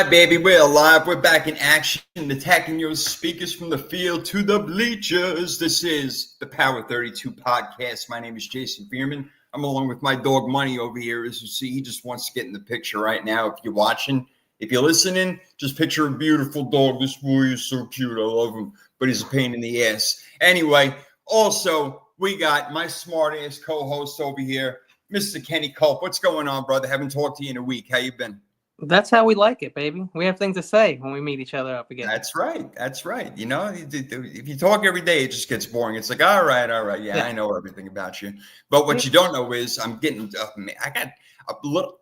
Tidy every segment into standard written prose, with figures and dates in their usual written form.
right, baby, we're alive. We're back in action, attacking your speakers from the field to the bleachers. This is the Power 32 podcast. My name is Jason Bierman. I'm along with my dog Money over here. As you see, he just wants to get in the picture right now. If you're watching, if you're listening, just picture a beautiful dog. This boy is so cute. I love him, but he's a pain in the ass. Anyway, also, we got my smart-ass co-host over here, Mr. Kenny Culp. What's going on, brother? Haven't talked to you in a week. How you been? That's how we like it, baby. We have things to say when we meet each other up again. That's right. That's right. You know, if you talk every day, it just gets boring. It's like, all right. Yeah, I know everything about you. But what you don't know is I got a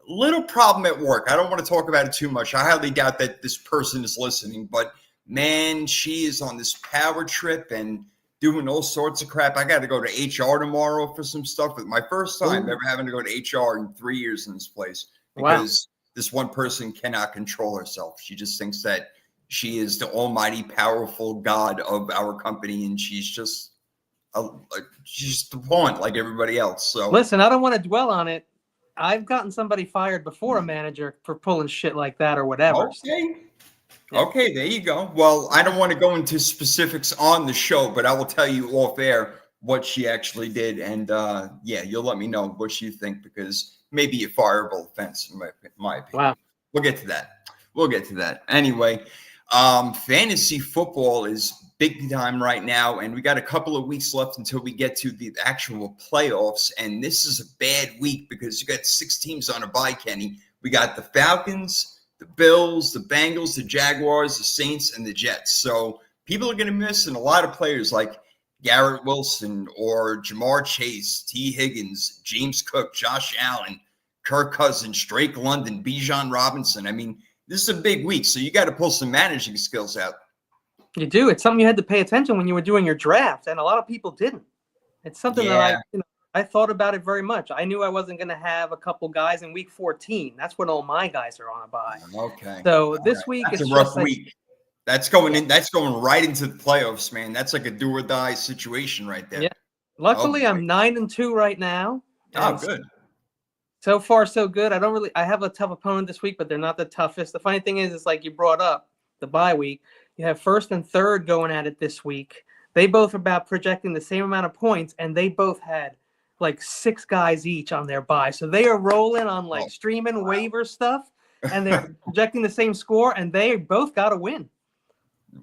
little problem at work. I don't want to talk about it too much. I highly doubt that this person is listening. But, man, she is on this power trip and doing all sorts of crap. I got to go to HR tomorrow for some stuff. It's my first time ever having to go to HR in 3 years in this place. Because this one person cannot control herself. She just thinks that she is the almighty, powerful God of our company, and she's just the pawn like everybody else. So listen, I don't want to dwell on it. I've gotten somebody fired before, a manager, for pulling shit like that or whatever. Okay, there you go. Well, I don't want to go into specifics on the show, but I will tell you off air what she actually did, and you'll let me know what you think, because maybe a fireable offense in my opinion. Wow. We'll get to that. Anyway, fantasy football is big time right now, and we got a couple of weeks left until we get to the actual playoffs. And this is a bad week because you got 6 teams on a bye, Kenny. We got the Falcons, the Bills, the Bengals, the Jaguars, the Saints, and the Jets. So people are going to miss, and a lot of players like Garrett Wilson or Jamar Chase, T. Higgins, James Cook, Josh Allen, Kirk Cousins, Drake London, Bijan Robinson. I mean, this is a big week, so you got to pull some managing skills out. You do. It's something you had to pay attention when you were doing your draft, and a lot of people didn't. It's something that I thought about it very much. I knew I wasn't going to have a couple guys in week 14. That's when all my guys are on a bye. Okay. So this week is a rough week. That's going in. That's going right into the playoffs, man. That's like a do or die situation right there. Yeah. Luckily, I'm 9-2 right now. Oh, good. So far, so good. I have a tough opponent this week, but they're not the toughest. The funny thing is like you brought up the bye week. You have first and third going at it this week. They both are about projecting the same amount of points, and they both had like 6 guys each on their bye. So they are rolling on streaming waiver stuff, and they're projecting the same score, and they both got to win.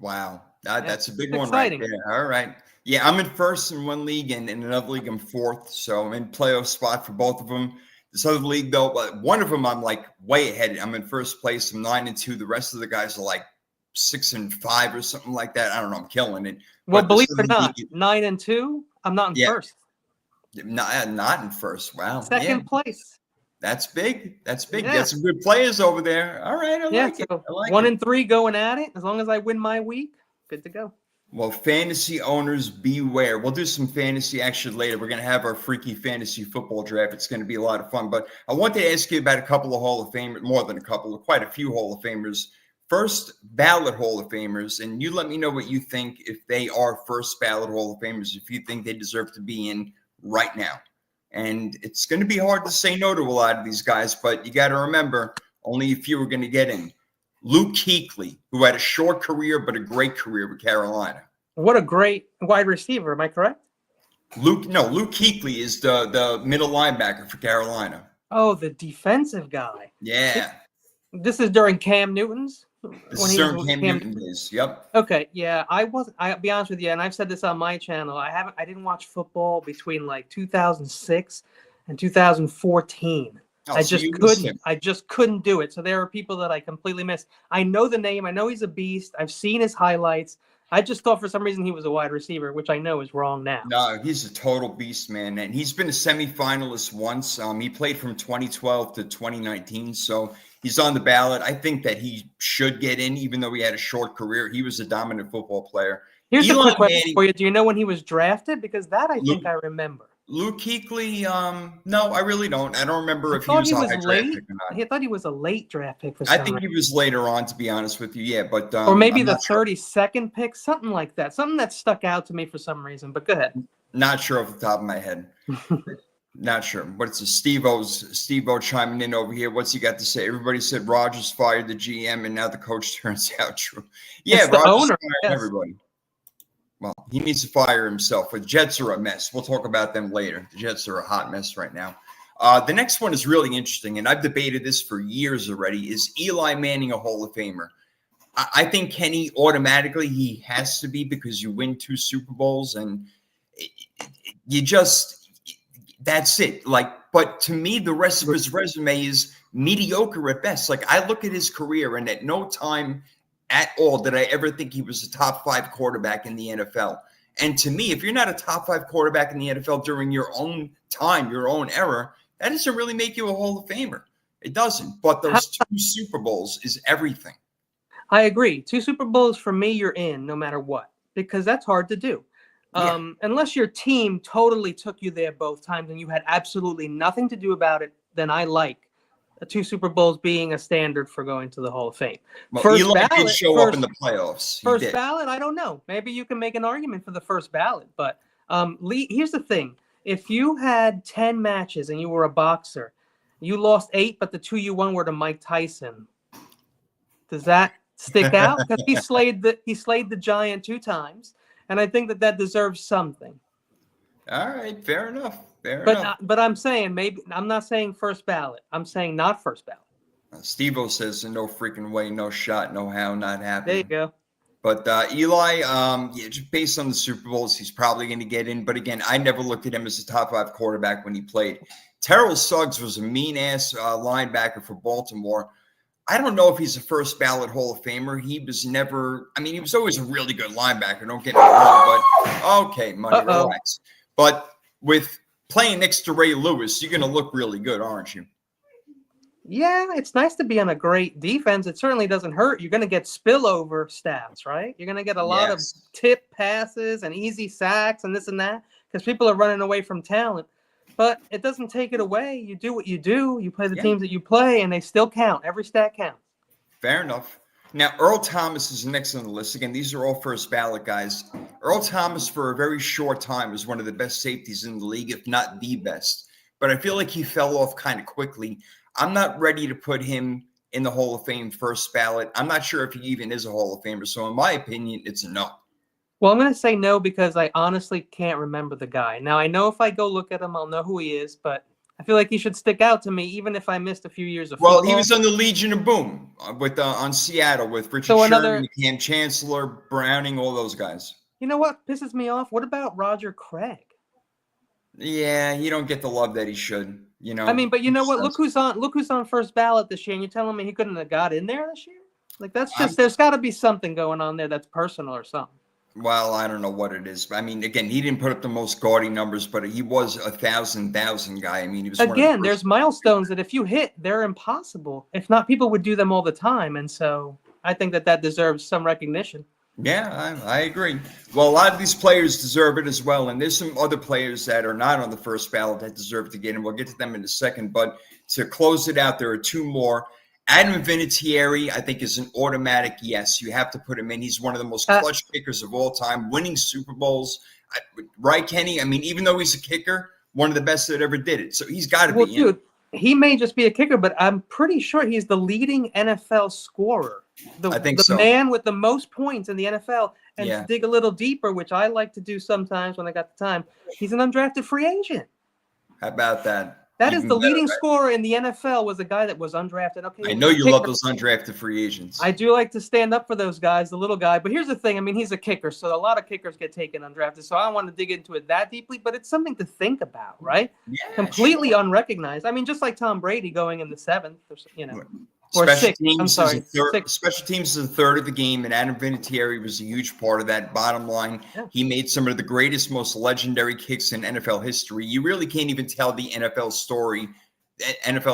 Wow. That's a big one right there. All right. Yeah, I'm in first in one league, and in another league I'm fourth. So I'm in playoff spot for both of them. This other league, though, one of them I'm like way ahead. I'm in first place. I'm 9-2. The rest of the guys are like 6-5 or something like that. I don't know. I'm killing it. Well, believe it or not, 9-2. I'm not in first. Not in first. Wow. Second place. That's big. Yeah. You got some good players over there. All right. I like it. 1-3 going at it. As long as I win my week, good to go. Well, fantasy owners, beware. We'll do some fantasy action later. We're going to have our freaky fantasy football draft. It's going to be a lot of fun. But I want to ask you about a couple of Hall of Famers, more than a couple, quite a few Hall of Famers. First ballot Hall of Famers, and you let me know what you think if they are first ballot Hall of Famers, if you think they deserve to be in right now. And it's going to be hard to say no to a lot of these guys, but you got to remember, only a few are going to get in. Luke Kuechly, who had a short career but a great career with Carolina. What a great wide receiver. Am I correct? Luke Kuechly is the middle linebacker for Carolina. Oh, the defensive guy. Yeah. This is during Cam Newton's? Cam Newton days. Yep. Okay. Yeah. I'll be honest with you, and I've said this on my channel. I didn't watch football between like 2006 and 2014. I just couldn't do it. So there are people that I completely missed. I know the name. I know he's a beast. I've seen his highlights. I just thought for some reason he was a wide receiver, which I know is wrong now. No, he's a total beast, man. And he's been a semifinalist once. He played from 2012 to 2019. So he's on the ballot. I think that he should get in, even though he had a short career. He was a dominant football player. Here's a quick question for you. Do you know when he was drafted? Because that I think I remember. Luke Kuechly, no, I really don't. I don't remember if he was a high draft pick or not. I thought he was a late draft pick for some reason. He was later on, to be honest with you. Yeah, but or maybe the 32nd pick, something like that. Something that stuck out to me for some reason. But go ahead. Not sure off the top of my head. Not sure, but it's a Steve-O chiming in over here. What's he got to say? Everybody said Rogers fired the GM, and now the coach turns out true. Yeah, It's the Rogers owner, fired yes. everybody. Well, he needs to fire himself. The Jets are a mess. We'll talk about them later. The Jets are a hot mess right now. The next one is really interesting, and I've debated this for years already. Is Eli Manning a Hall of Famer? I think Kenny automatically he has to be because you win 2 Super Bowls, and you just that's it. Like, but to me, the rest of his resume is mediocre at best. Like, I look at his career, and at no time at all did I ever think he was a top 5 quarterback in the NFL. And to me, if you're not a top 5 quarterback in the NFL during your own time, your own era, that doesn't really make you a Hall of Famer. It doesn't. But those 2 Super Bowls is everything. I agree. 2 Super Bowls for me, you're in no matter what, because that's hard to do. Unless your team totally took you there both times and you had absolutely nothing to do about it, then I like 2 Super Bowls being a standard for going to the Hall of Fame. Well, First Eli ballot, did show up in the playoffs. First ballot, I don't know. Maybe you can make an argument for the first ballot. But Lee, here's the thing. If you had 10 matches and you were a boxer, you lost 8, but the 2 you won were to Mike Tyson. Does that stick out? Because he slayed the giant 2 times, and I think that deserves something. All right, fair enough. But I'm saying maybe I'm not saying first ballot. I'm saying not first ballot. Steve-O says no freaking way, no shot, no how, not happening. There you go. But Eli, just based on the Super Bowls, he's probably going to get in. But again, I never looked at him as a top 5 quarterback when he played. Terrell Suggs was a mean-ass linebacker for Baltimore. I don't know if he's a first ballot Hall of Famer. He was never – I mean, he was always a really good linebacker. Don't get me wrong, but okay, money, relax. But with playing next to Ray Lewis, you're going to look really good, aren't you? Yeah, it's nice to be on a great defense. It certainly doesn't hurt. You're going to get spillover stats, right? You're going to get a lot of tip passes and easy sacks and this and that because people are running away from talent. But it doesn't take it away. You do what you do. You play the teams that you play, and they still count. Every stat counts. Fair enough. Now, Earl Thomas is next on the list. Again, these are all first ballot guys. Earl Thomas, for a very short time, was one of the best safeties in the league, if not the best. But I feel like he fell off kind of quickly. I'm not ready to put him in the Hall of Fame first ballot. I'm not sure if he even is a Hall of Famer. So in my opinion, it's a no. Well, I'm going to say no because I honestly can't remember the guy. Now, I know if I go look at him, I'll know who he is, but I feel like he should stick out to me even if I missed a few years of football. Well, he was on the Legion of Boom with on Seattle with Richard Sherman, Cam Chancellor, Browning, all those guys. You know what pisses me off? What about Roger Craig? Yeah, he don't get the love that he should. You know, I mean, but you know what? Look who's on first ballot this year, and you're telling me he couldn't have got in there this year? Like that's just there's got to be something going on there that's personal or something. Well, I don't know what it is. I mean, again, he didn't put up the most gaudy numbers, but he was a thousand guy. I mean, he was again. There's milestones that if you hit, they're impossible. If not, people would do them all the time, and so I think that deserves some recognition. Yeah, I agree. Well, a lot of these players deserve it as well. And there's some other players that are not on the first ballot that deserve to get in. We'll get to them in a second. But to close it out, there are 2 more. Adam Vinatieri, I think, is an automatic yes. You have to put him in. He's one of the most clutch kickers of all time, winning Super Bowls. Right, Kenny? I mean, even though he's a kicker, one of the best that ever did it. So he's got to be in. Dude, he may just be a kicker, but I'm pretty sure he's the leading NFL scorer. I think so. The man with the most points in the NFL. And to dig a little deeper, which I like to do sometimes when I got the time, he's an undrafted free agent. How about that? That is the leading scorer in the NFL was a guy that was undrafted. Okay, I know you love those undrafted free agents. I do like to stand up for those guys, the little guy. But here's the thing. I mean, he's a kicker, so a lot of kickers get taken undrafted. So I don't want to dig into it that deeply, but it's something to think about, right? Yeah, completely unrecognized. I mean, just like Tom Brady going in the 7th, or, you know. Or special 6th. I'm sorry. Special teams is a third of the game, and Adam Vinatieri was a huge part of that. Bottom line, he made some of the greatest, most legendary kicks in NFL history. You really can't even tell the NFL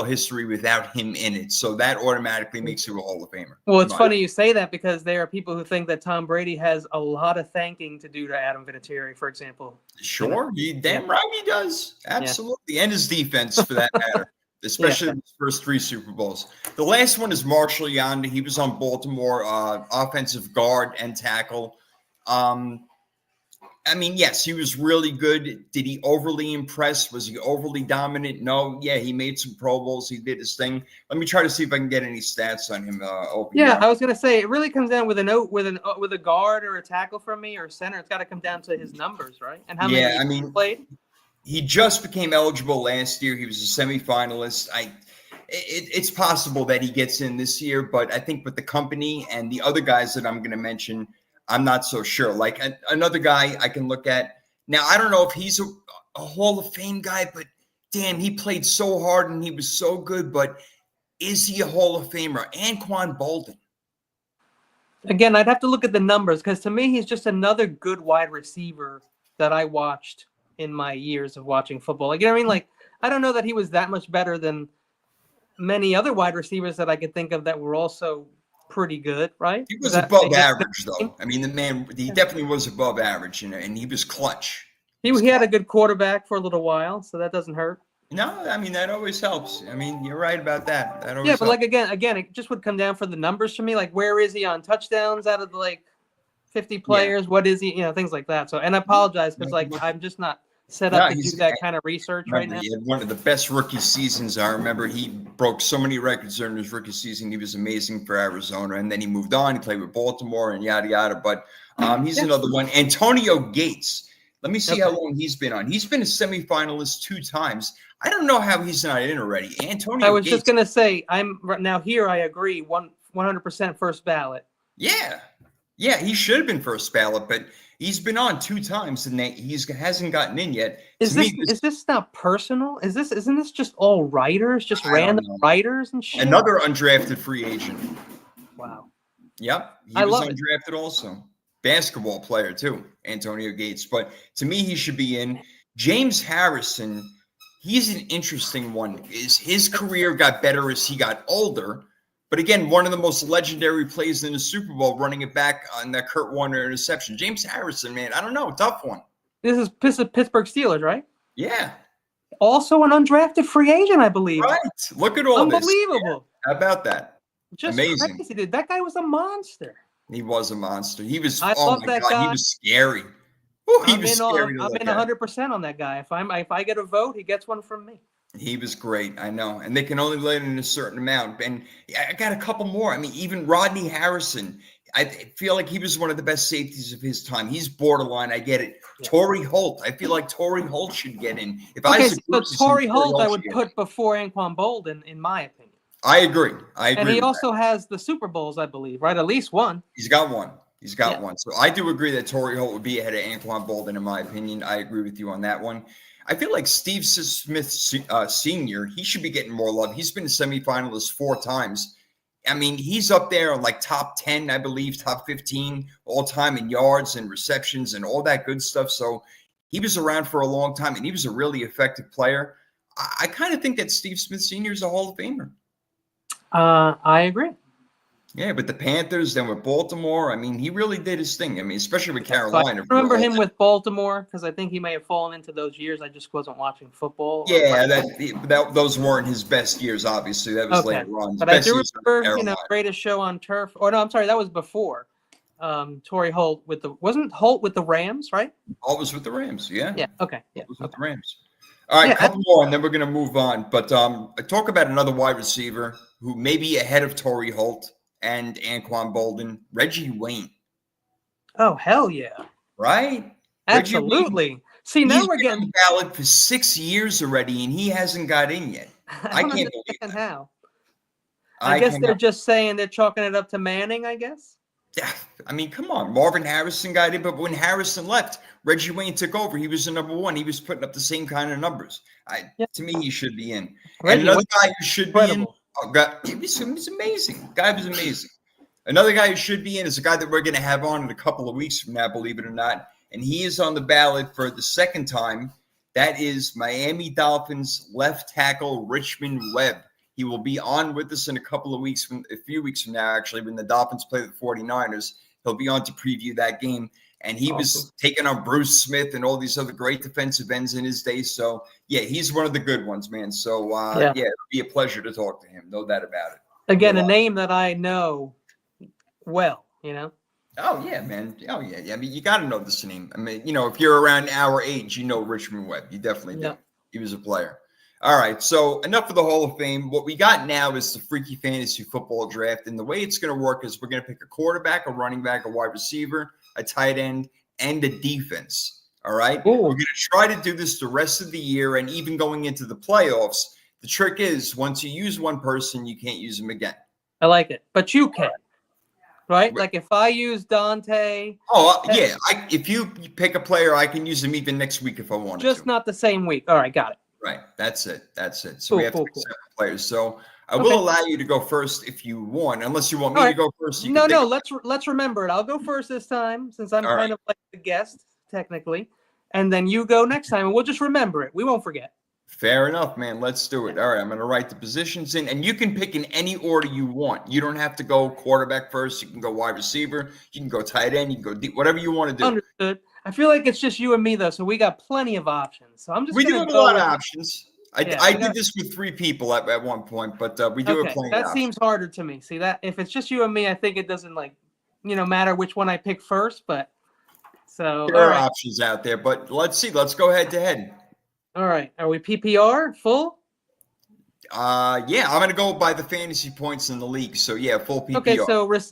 history without him in it. So that automatically makes you a Hall of Famer. Well, it's funny you say that because there are people who think that Tom Brady has a lot of thanking to do to Adam Vinatieri, for example. Sure. Damn right he does. Absolutely. And his defense, for that matter. Especially in his first 3 Super Bowls. The last one is Marshall Yanda. He was on Baltimore, offensive guard and tackle. I mean, yes, he was really good. Did he overly impress? Was he overly dominant? No. Yeah, he made some Pro Bowls. He did his thing. Let me try to see if I can get any stats on him. Open Yeah, up. I was gonna say it really comes down with with a guard or a tackle from me or a center. It's got to come down to his numbers, right? And how many Yeah, years I he mean, played. he just became eligible last year. He was a semifinalist. It's possible that he gets in this year, but I think with the company and the other guys that I'm going to mention, I'm not so sure. Like another guy I can look at now. I don't know if he's a Hall of Fame guy, but damn, he played so hard and he was so good. But is he a Hall of Famer? Anquan Bolden. Again, I'd have to look at the numbers because to me, he's just another good wide receiver that I watched in my years of watching football. Like, you know what I mean? Like, I don't know that he was that much better than many other wide receivers that I could think of that were also pretty good, right? He Is was that above maybe average, though. I mean, the man, he definitely was above average, and he was clutch. he had a good quarterback for a little while, so that doesn't hurt. No, I mean, that always helps. I mean, you're right about that. That always Yeah, but helps. like again, it just would come down for the numbers for me. Like, where is he on touchdowns out of the 50 players? What is he? Things like that. So, and I apologize because I'm just not set up No, to do that kind of research right remember, now. he had one of the best rookie seasons. I remember he broke so many records during his rookie season. He was amazing for Arizona, and then he moved on. He played with Baltimore and yada yada. But he's another one. Antonio Gates. Let me see how long he's been on. He's been a semifinalist 2 times. I don't know how he's not in already. Antonio. I was Gates, just gonna say I'm now here. I agree. 100% first ballot. Yeah, he should have been first ballot, but he's been on 2 times and he hasn't gotten in yet. Is this not personal? Isn't this just all writers, just random writers and shit? Another undrafted free agent. Wow. Yep, he was undrafted also. Basketball player too, Antonio Gates. But to me, he should be in. James Harrison, he's an interesting one. His career got better as he got older. But again, one of the most legendary plays in the Super Bowl, running it back on that Kurt Warner interception. James Harrison, man, I don't know, tough one. This is Pittsburgh Steelers, right? Yeah. Also an undrafted free agent, I believe. Right. Look at all this. Unbelievable. Yeah. How about that? Just amazing. Crazy, dude. That guy was a monster. He was a monster. He was. I love that guy. He was scary. Ooh, I'm in 100% on that guy. If I get a vote, he gets one from me. He was great. I know, and they can only let in a certain amount. And I got a couple more. I mean, even Rodney Harrison. I feel like he was one of the best safeties of his time. He's borderline. I get it. Yeah. Torrey Holt. I feel like Torrey Holt should get in. Torrey Holt I would put before Anquan Bolden, in my opinion. I agree. And he also has the Super Bowls, I believe, right? At least one. He's got one. So I do agree that Torrey Holt would be ahead of Anquan Bolden, in my opinion. I agree with you on that one. I feel like Steve Smith Sr., he should be getting more love. He's been a semifinalist 4 times. I mean, he's up there on top 10, I believe, top 15 all time in yards and receptions and all that good stuff. So he was around for a long time, and he was a really effective player. I kind of think that Steve Smith Sr. is a Hall of Famer. I agree. Yeah, but the Panthers, then with Baltimore, I mean, he really did his thing. I mean, especially with Carolina. I remember him with Baltimore because I think he may have fallen into those years. I just wasn't watching football. Yeah, those weren't his best years, obviously. That was later on. But I do remember, greatest show on turf. Or no, I'm sorry, that was before. Torrey Holt wasn't Holt with the Rams, right? Holt was with the Rams, yeah. Yeah, okay. Yeah, with the Rams. All right, a couple more, and then we're going to move on. But talk about another wide receiver who may be ahead of Torrey Holt and Anquan Bolden, Reggie Wayne. Oh, hell yeah. Right? Absolutely. See, now we're getting on the ballot for 6 years already, and he hasn't got in yet. I can't believe that. How. I guess they're just saying they're chalking it up to Manning, I guess. Yeah, I mean, come on. Marvin Harrison got in, but when Harrison left, Reggie Wayne took over. He was the number 1. He was putting up the same kind of numbers. To me, he should be in. And another guy who should be in. Oh, God, he was amazing. Guy was amazing. Another guy who should be in is a guy that we're going to have on in a couple of weeks from now, believe it or not. And he is on the ballot for the second time. That is Miami Dolphins left tackle Richmond Webb. He will be on with us in a few weeks from now, actually, when the Dolphins play the 49ers. He'll be on to preview that game. And he was taking on Bruce Smith and all these other great defensive ends in his day. So, yeah, he's one of the good ones, man. So, it'll be a pleasure to talk to him. No doubt about it. Again, a name that I know well, Oh yeah, man. Oh yeah. Yeah. I mean, you got to know this name. I mean, if you're around our age, you know Richmond Webb. You definitely do. Yeah. He was a player. All right. So enough of the Hall of Fame. What we got now is the Freaky Fantasy Football Draft, and the way it's going to work is we're going to pick a quarterback, a running back, a wide receiver, a tight end, and a defense. All right. Ooh. We're going to try to do this the rest of the year, and even going into the playoffs. The trick is once you use one person, you can't use them again. I like it, but you can. Right? Like if I use Dante. Oh, yeah. If you pick a player, I can use him even next week if I wanted to. Just not the same week. All right, got it. Right. That's it. So we have to pick 7 players. So I Okay. will allow you to go first if you want, unless you want me to go first. No. Let's remember it. I'll go first this time since I'm kind of like the guest, technically. And then you go next time, and we'll just remember it. We won't forget. Fair enough, man. Let's do it. All right. I'm going to write the positions in, and you can pick in any order you want. You don't have to go quarterback first. You can go wide receiver. You can go tight end. You can go deep, whatever you want to do. Understood. I feel like it's just you and me, though, so we got plenty of options. So I'm just We do have a lot of options. I did this with 3 people at one point, but we do have plenty of options. That seems harder to me. See, that if it's just you and me, I think it doesn't matter which one I pick first. But so there are options out there, but let's see. Let's go head to head. All right. Are we PPR full? Yeah, I'm gonna go by the fantasy points in the league. So yeah, full PPR. Okay,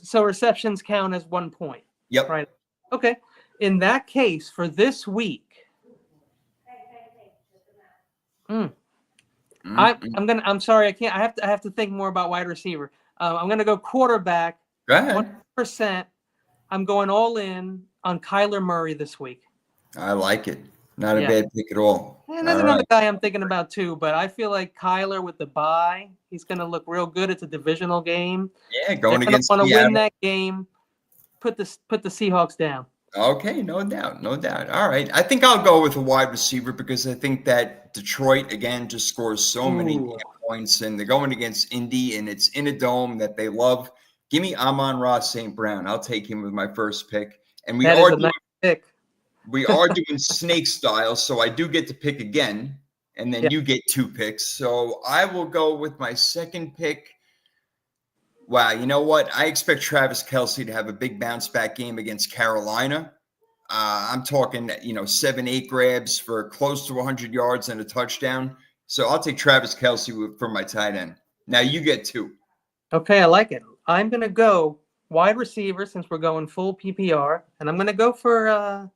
so receptions count as 1 point. Yep. Right. Okay. In that case, for this week, I'm sorry, I can't. I have to think more about wide receiver. I'm gonna go quarterback. Go ahead. 100%. I'm going all in on Kyler Murray this week. I like it. Not a bad pick at all. And there's another guy I'm thinking about too, but I feel like Kyler with the bye, he's going to look real good. It's a divisional game. Yeah, going against want to win that game. Put the Seahawks down. Okay, no doubt. All right, I think I'll go with a wide receiver because I think that Detroit again just scores so many points, and they're going against Indy, and it's in a dome that they love. Give me Amon-Ra St. Brown. I'll take him with my first pick, and we are doing pick. We are doing snake style, so I do get to pick again, and then you get 2 picks. So I will go with my second pick. Wow, you know what? I expect Travis Kelce to have a big bounce back game against Carolina. I'm talking, 7-8 grabs for close to 100 yards and a touchdown. So I'll take Travis Kelce for my tight end. Now you get 2. Okay, I like it. I'm going to go wide receiver since we're going full PPR, and I'm going to go for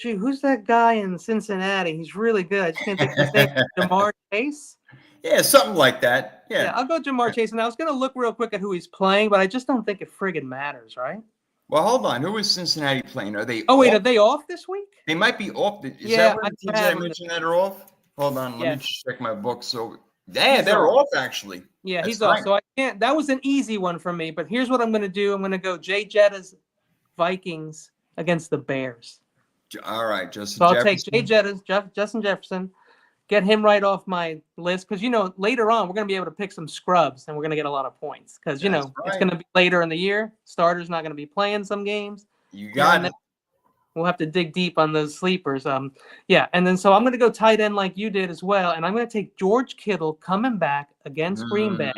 who's that guy in Cincinnati? He's really good. I just can't think of his name. Jamar Chase? Yeah, something like that. Yeah, I'll go Jamar Chase. And I was going to look real quick at who he's playing, but I just don't think it friggin' matters, right? Well, hold on. Who is Cincinnati playing? Are they? Oh, wait, are they off this week? They might be off. Is that what the teams I mentioned that are off? Hold on. Let me just check my book. So, they're off, actually. Yeah, he's off. So I can't. That was an easy one for me. But here's what I'm going to do. I'm going to go Jay Jetta's Vikings against the Bears. All right, Justin so I'll Jefferson. take Jay Jetta's, Justin Jefferson, get him right off my list because, later on we're going to be able to pick some scrubs and we're going to get a lot of points because, it's going to be later in the year. Starter's not going to be playing some games. You got it. We'll have to dig deep on those sleepers. And then so I'm going to go tight end like you did as well, and I'm going to take George Kittle coming back against Green Bay.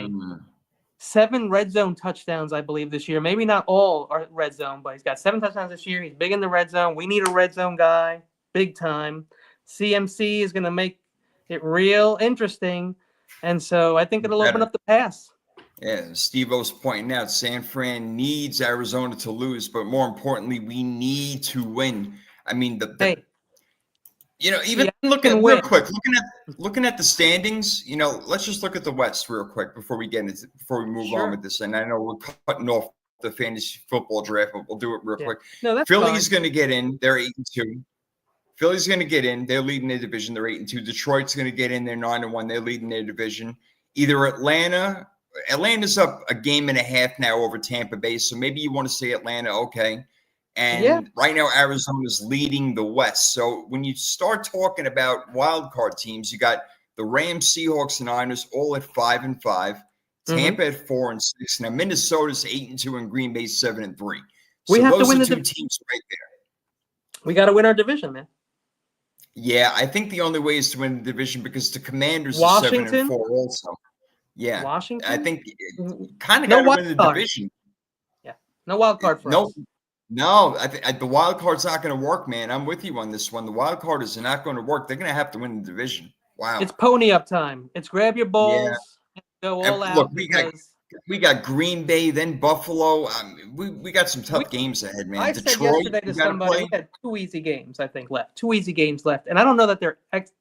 7 red zone touchdowns, I believe, this year. Maybe not all are red zone, but he's got 7 touchdowns this year. He's big in the red zone. We need a red zone guy, big time. CMC is going to make it real interesting. And so I think it'll open up the pass. Yeah, Steve-O's pointing out San Fran needs Arizona to lose, but more importantly, we need to win. I mean, looking at the standings, let's just look at the West real quick before we move on with this. And I know we're cutting off the fantasy football draft, but we'll do it real quick. No, that's Philly's going to get in. They're 8-2. Philly's going to get in. They're leading their division. They're 8-2. Detroit's going to get in. They're 9-1. They're leading their division. Either Atlanta's up a game and a half now over Tampa Bay. So maybe you want to say Atlanta. Okay. And right now, Arizona's leading the West. So when you start talking about wild card teams, you got the Rams, Seahawks, and Niners all at 5-5. Tampa at 4-6. Now Minnesota's 8-2 and Green Bay's 7-3. We have to win the 2 teams right there. We got to win our division, man. Yeah, I think the only way is to win the division because the Commanders are 7-4 also. Yeah, Washington. I think kind of got to win the division. Yeah, no wild card for us. No, I think the wild card's not going to work, man. I'm with you on this one. The wild card is not going to work. They're going to have to win the division. Wow. It's pony up time. It's grab your Yeah. balls and go And all look, out because we got Green Bay, then Buffalo. We got some we, tough games ahead, man. I said Detroit, yesterday to we got to somebody play. we had 2 easy games, I think, left. 2 easy games left. And I don't know that they're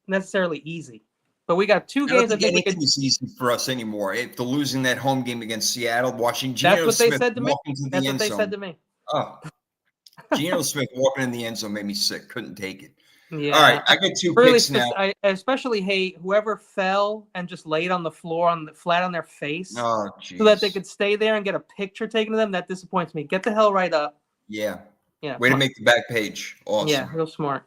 necessarily easy, but we got 2 I don't games I think think we could. anything's easy for us anymore. After losing that home game against Seattle, watching That's Geno what they Smith said to me. walk into the That's what end they zone. said to me. Oh, Geno Smith walking in the end zone made me sick. Couldn't take it. Yeah. All right, I got 2 Really, picks now. I especially hate whoever fell and just laid on the floor flat on their face Oh, so that they jeez. could stay there and get a picture taken of them. That disappoints me. Get the hell right up. Yeah. Yeah. Way to smart. make the back page. Awesome. Yeah, real smart.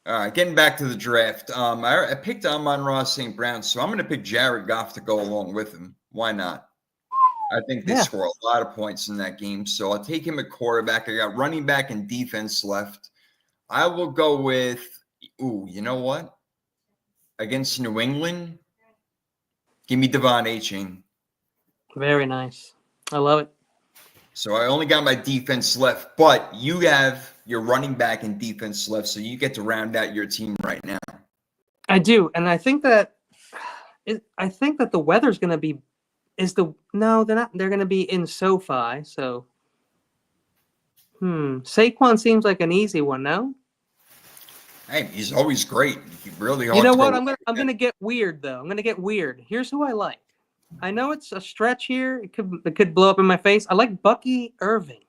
All right, getting back to the draft. I picked Amon-Ra St. Brown, so I'm going to pick Jared Goff to go along with him. Why not? I think they Yeah. score a lot of points in that game, so I'll take him at quarterback. I got running back and defense left. I will go with, you know what? Against New England, give me Devon Achane. Very nice. I love it. So I only got my defense left, but you have your running back and defense left, so you get to round out your team right now. I do, and I think that the weather's going to be. No, they're not. They're going to be in SoFi. So, Saquon seems like an easy one. No. Hey, he's always great. He really hard. You know to what? go I'm gonna get weird though. I'm gonna get weird. Here's who I like. I know it's a stretch here. It could blow up in my face. I like Bucky Irving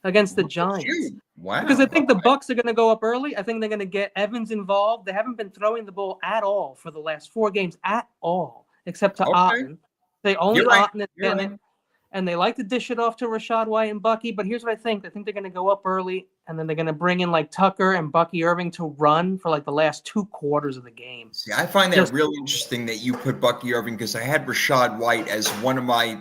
against the Giants. Wow. Because I think the Bucks are going to go up early. I think they're going to get Evans involved. They haven't been throwing the ball at all for the last 4 games at all, except to Otten. They only Otten and Bennett, and they like to dish it off to Rachaad White and Bucky. But here's what I think they're going to go up early, and then they're going to bring in like Tucker and Bucky Irving to run for like the last 2 quarters of the game. See, I find that really interesting that you put Bucky Irving because I had Rachaad White as one of my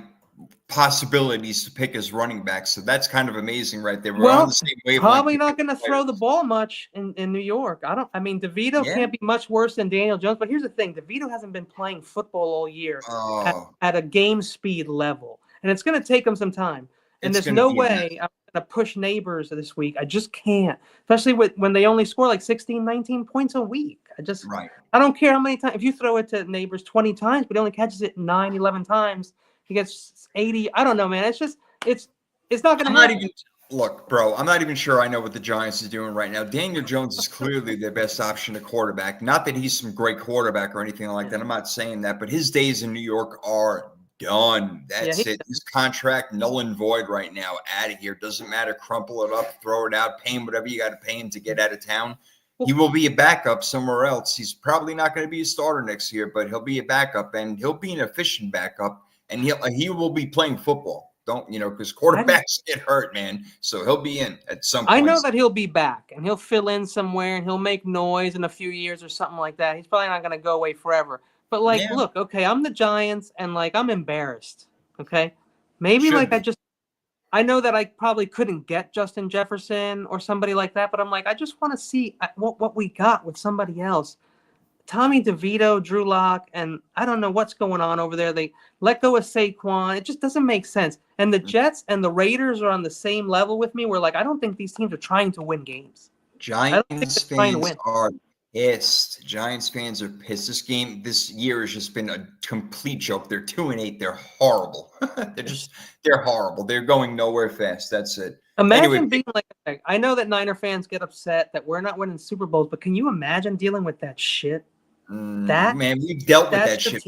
possibilities to pick as running back. So that's kind of amazing right there. We're on the same wavelength. Probably not going to throw the ball much in New York. DeVito can't be much worse than Daniel Jones. But here's the thing. DeVito hasn't been playing football all year at a game speed level. And it's going to take him some time. And there's no way I'm going to push Neighbors this week. I just can't. Especially when they only score like 16, 19 points a week. I don't care how many times. If you throw it to Neighbors 20 times, but he only catches it 9, 11 times, he gets 80. I don't know, man. It's just it's not going to happen. Look, bro, I'm not even sure I know what the Giants are doing right now. Daniel Jones is clearly their best option at quarterback. Not that he's some great quarterback or anything like that. I'm not saying that, but his days in New York are done. That's it. His contract null and void right now. Out of here. Doesn't matter. Crumple it up, throw it out, pay him whatever you got to pay him to get out of town. He will be a backup somewhere else. He's probably not going to be a starter next year, but he'll be a backup, and he'll be an efficient backup. And he will be playing football. Because quarterbacks get hurt, man. So he'll be in at some point. I know that he'll be back, and he'll fill in somewhere, and he'll make noise in a few years or something like that. He's probably not going to go away forever. But, look, okay, I'm the Giants, and, I'm embarrassed, okay? Maybe, I know that I probably couldn't get Justin Jefferson or somebody like that, but I'm I just want to see what we got with somebody else. Tommy DeVito, Drew Lock, and I don't know what's going on over there. They let go of Saquon. It just doesn't make sense. And the Jets and the Raiders are on the same level with me. Where I don't think these teams are trying to win games. Giants fans are pissed. Giants fans are pissed. This year has just been a complete joke. They're 2-8. They're horrible. They're horrible. They're going nowhere fast. That's it. Imagine being I know that Niner fans get upset that we're not winning Super Bowls, but can you imagine dealing with that shit? Man, we dealt with that shit.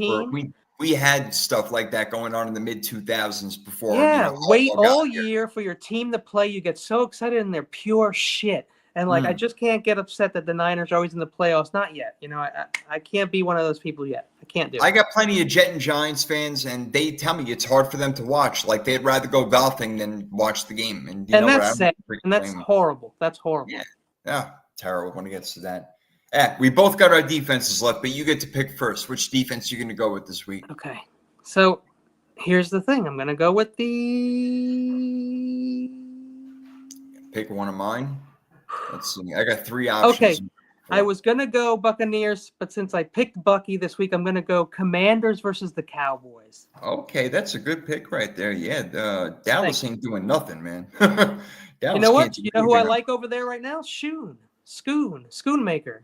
We had stuff like that going on in the mid-2000s before. Yeah, wait all year for your team to play. You get so excited and they're pure shit. And I just can't get upset that the Niners are always in the playoffs. Not yet. I can't be one of those people yet. I can't do it. I got plenty of Jet and Giants fans, and they tell me it's hard for them to watch. They'd rather go golfing than watch the game. And that's sad. And that's horrible. That's horrible. Yeah, terrible when it gets to that. We both got our defenses left, but you get to pick first. Which defense are you going to go with this week? Okay. So here's the thing. I'm going to go with Pick one of mine. Let's see. I got 3 options. Okay. I was going to go Buccaneers, but since I picked Bucky this week, I'm going to go Commanders versus the Cowboys. Okay, that's a good pick right there. Yeah, Dallas ain't doing nothing, man. Dallas You know what? can't do You know who I anything. like over there right now? Schoonmaker. Schoonmaker.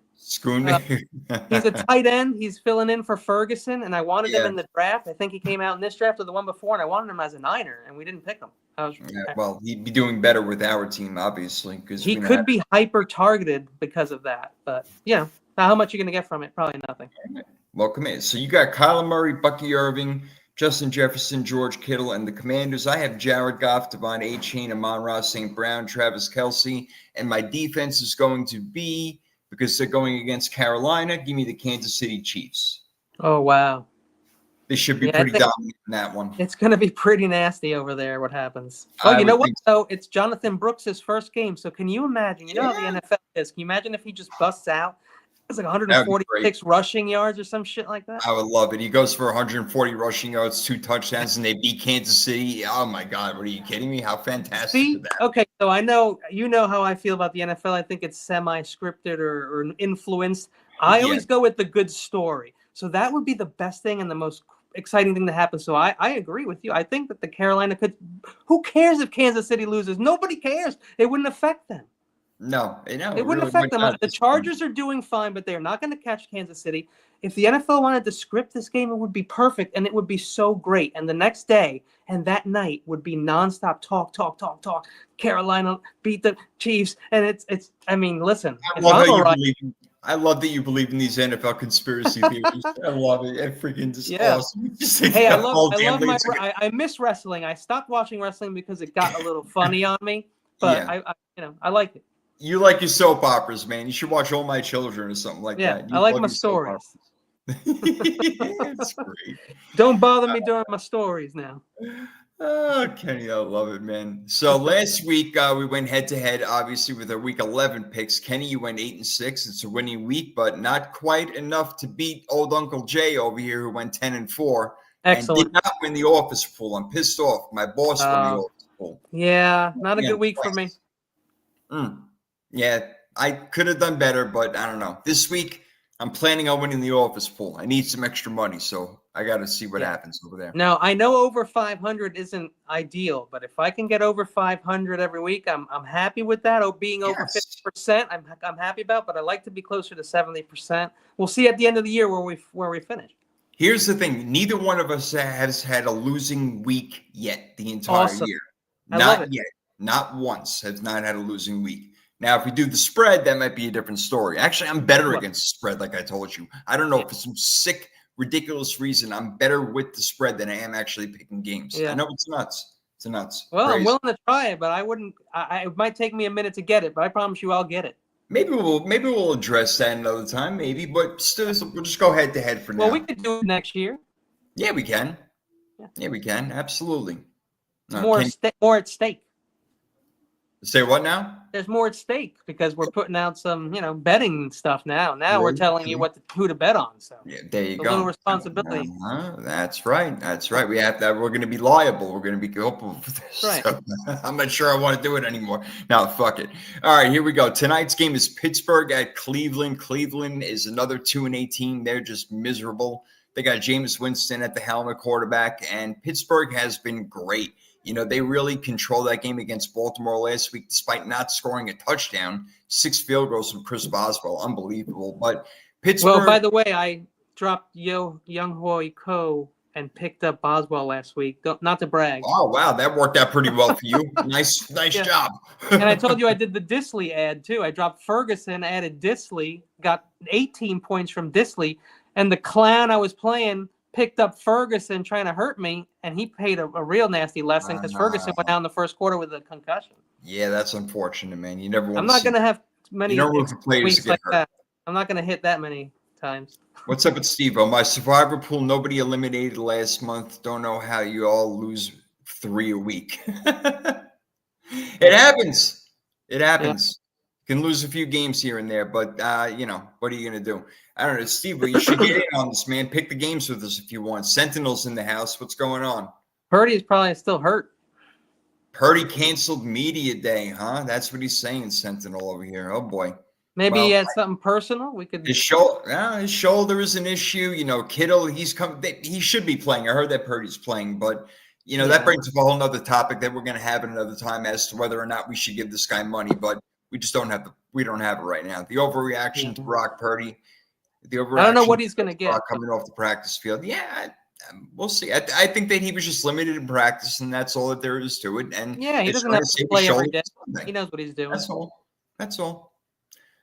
He's a tight end. He's filling in for Ferguson, and I wanted him Yeah. in the draft. I think he came out in this draft or the one before, and I wanted him as a Niner, and we didn't pick him. Well, he'd be doing better with our team, obviously, because He could be hyper targeted because of that. But how much are you going to get from it? Probably nothing. Welcome in. So you got Kyler Murray, Bucky Irving, Justin Jefferson, George Kittle, and the Commanders. I have Jared Goff, Devon Achane, Amon-Ra St. Brown, Travis Kelce, and my defense is going to be, because they're going against Carolina, give me the Kansas City Chiefs. Oh, wow. They should be pretty dominant in that one. It's going to be pretty nasty over there, what happens. Oh, you know what? So it's Jonathan Brooks' first game. So can you imagine? You know how the NFL is. Can you imagine if he just busts out? It's like 146 rushing yards or some shit like that. I would love it. He goes for 140 rushing yards, 2 touchdowns, and they beat Kansas City. Oh, my God. What are you kidding me? How fantastic is that? Okay, so I know you know how I feel about the NFL. I think it's semi-scripted or influenced. I always go with the good story. So that would be the best thing and the most exciting thing to happen. So I agree with you. I think that the Carolina could – who cares if Kansas City loses? Nobody cares. It wouldn't affect them. No, it wouldn't really affect them. The Chargers are doing fine, but they're not going to catch Kansas City. If the NFL wanted to script this game, it would be perfect, and it would be so great. And the next day and that night would be nonstop talk. Carolina beat the Chiefs, and it's. I mean, listen. I love that you believe in these NFL conspiracy theories. I love it. It's freaking just awesome. Hey, I miss wrestling. I stopped watching wrestling because it got a little funny on me, but I like it. You like your soap operas, man. You should watch All My Children or something like that. I like my stories. It's great. Don't bother me during my stories now. Oh, Kenny, I love it, man. So last week we went head-to-head, obviously, with our Week 11 picks. Kenny, you went 8-6. It's a winning week, but not quite enough to beat old Uncle Jay over here, who went 10-4. Excellent. And did not win the office pool. I'm pissed off. My boss won the office pool. Yeah, not a good week for me. Yeah, I could have done better, but I don't know. This week, I'm planning on winning the office pool. I need some extra money, so I got to see what happens over there. Now, I know over 500 isn't ideal, but if I can get over 500 every week, I'm happy with that. Being over 50%, I'm happy about, but I like to be closer to 70%. We'll see at the end of the year where we finish. Here's the thing. Neither one of us has had a losing week yet the entire year. Not yet. Not once has not had a losing week. Now, if we do the spread, that might be a different story. Actually, I'm better against the spread, like I told you. I don't know, for some sick, ridiculous reason, I'm better with the spread than I am actually picking games. I know it's nuts. It's nuts. Well, crazy. I'm willing to try it, but I wouldn't. It might take me a minute to get it, but I promise you, I'll get it. Maybe we'll address that another time, maybe. But still, we'll just go head to head for now. Well, we could do it next year. Yeah, we can. Yeah, we can. Absolutely. More at stake. Say what now? There's more at stake because we're putting out some, betting stuff now. Now we're telling you who to bet on. So there you go. A little responsibility. That's right. That's right. We have that. We're going to be liable. We're going to be culpable for this. Right. So, I'm not sure I want to do it anymore. No, fuck it. All right, here we go. Tonight's game is Pittsburgh at Cleveland. Cleveland is another 2-8 team. They're just miserable. They got Jameis Winston at the helm at quarterback, and Pittsburgh has been great. They really controlled that game against Baltimore last week, despite not scoring a touchdown. 6 field goals from Chris Boswell. Unbelievable. But Pittsburgh. Well, by the way, I dropped Younghoe Koo and picked up Boswell last week. Not to brag. Oh, wow. That worked out pretty well for you. Nice job. And I told you I did the Disley ad, too. I dropped Ferguson, added Disley, got 18 points from Disley, and the clown I was playing picked up Ferguson trying to hurt me, and he paid a real nasty lesson because Ferguson went down the first quarter with a concussion. Yeah, that's unfortunate, man. You never want I'm not going to have many weeks like that. I'm not going to hit that many times. What's up with Steve-O? My survivor pool, nobody eliminated last month. Don't know how you all lose 3 a week. It happens. It happens. You can lose a few games here and there, but, what are you going to do? I don't know, Steve, but you should get in on this, man. Pick the games with us if you want. Sentinel's in the house. What's going on? Purdy's probably still hurt. Purdy canceled media day, huh? That's what he's saying, Sentinel over here. Oh, boy. Maybe he had something personal. We could. His shoulder is an issue. Kittle, he should be playing. I heard that Purdy's playing, but That Yeah. brings up a whole nother topic that we're going to have another time as to whether or not we should give this guy money, but we just don't have we don't have it right now. The overreaction to Brock Purdy, the I don't know overreaction what he's going to to get. Brock coming off the practice field. Yeah, we'll see. I think that he was just limited in practice, and that's all that there is to it. And Yeah, he it's doesn't going have to to save his play every shoulder day. Sunday. He knows what he's doing. That's all. That's all.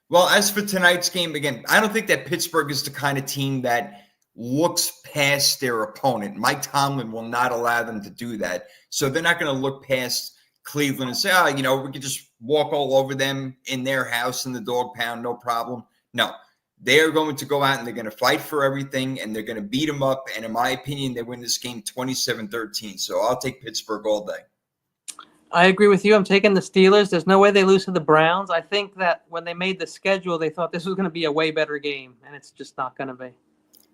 Well, as for tonight's game, again, I don't think that Pittsburgh is the kind of team that looks past their opponent. Mike Tomlin will not allow them to do that. So they're not going to look past Cleveland and say, we could just walk all over them in their house in the dog pound, no problem. No, they're going to go out and they're going to fight for everything and they're going to beat them up. And in my opinion, they win this game 27-13. So I'll take Pittsburgh all day. I agree with you. I'm taking the Steelers. There's no way they lose to the Browns. I think that when they made the schedule, they thought this was going to be a way better game, and it's just not going to be.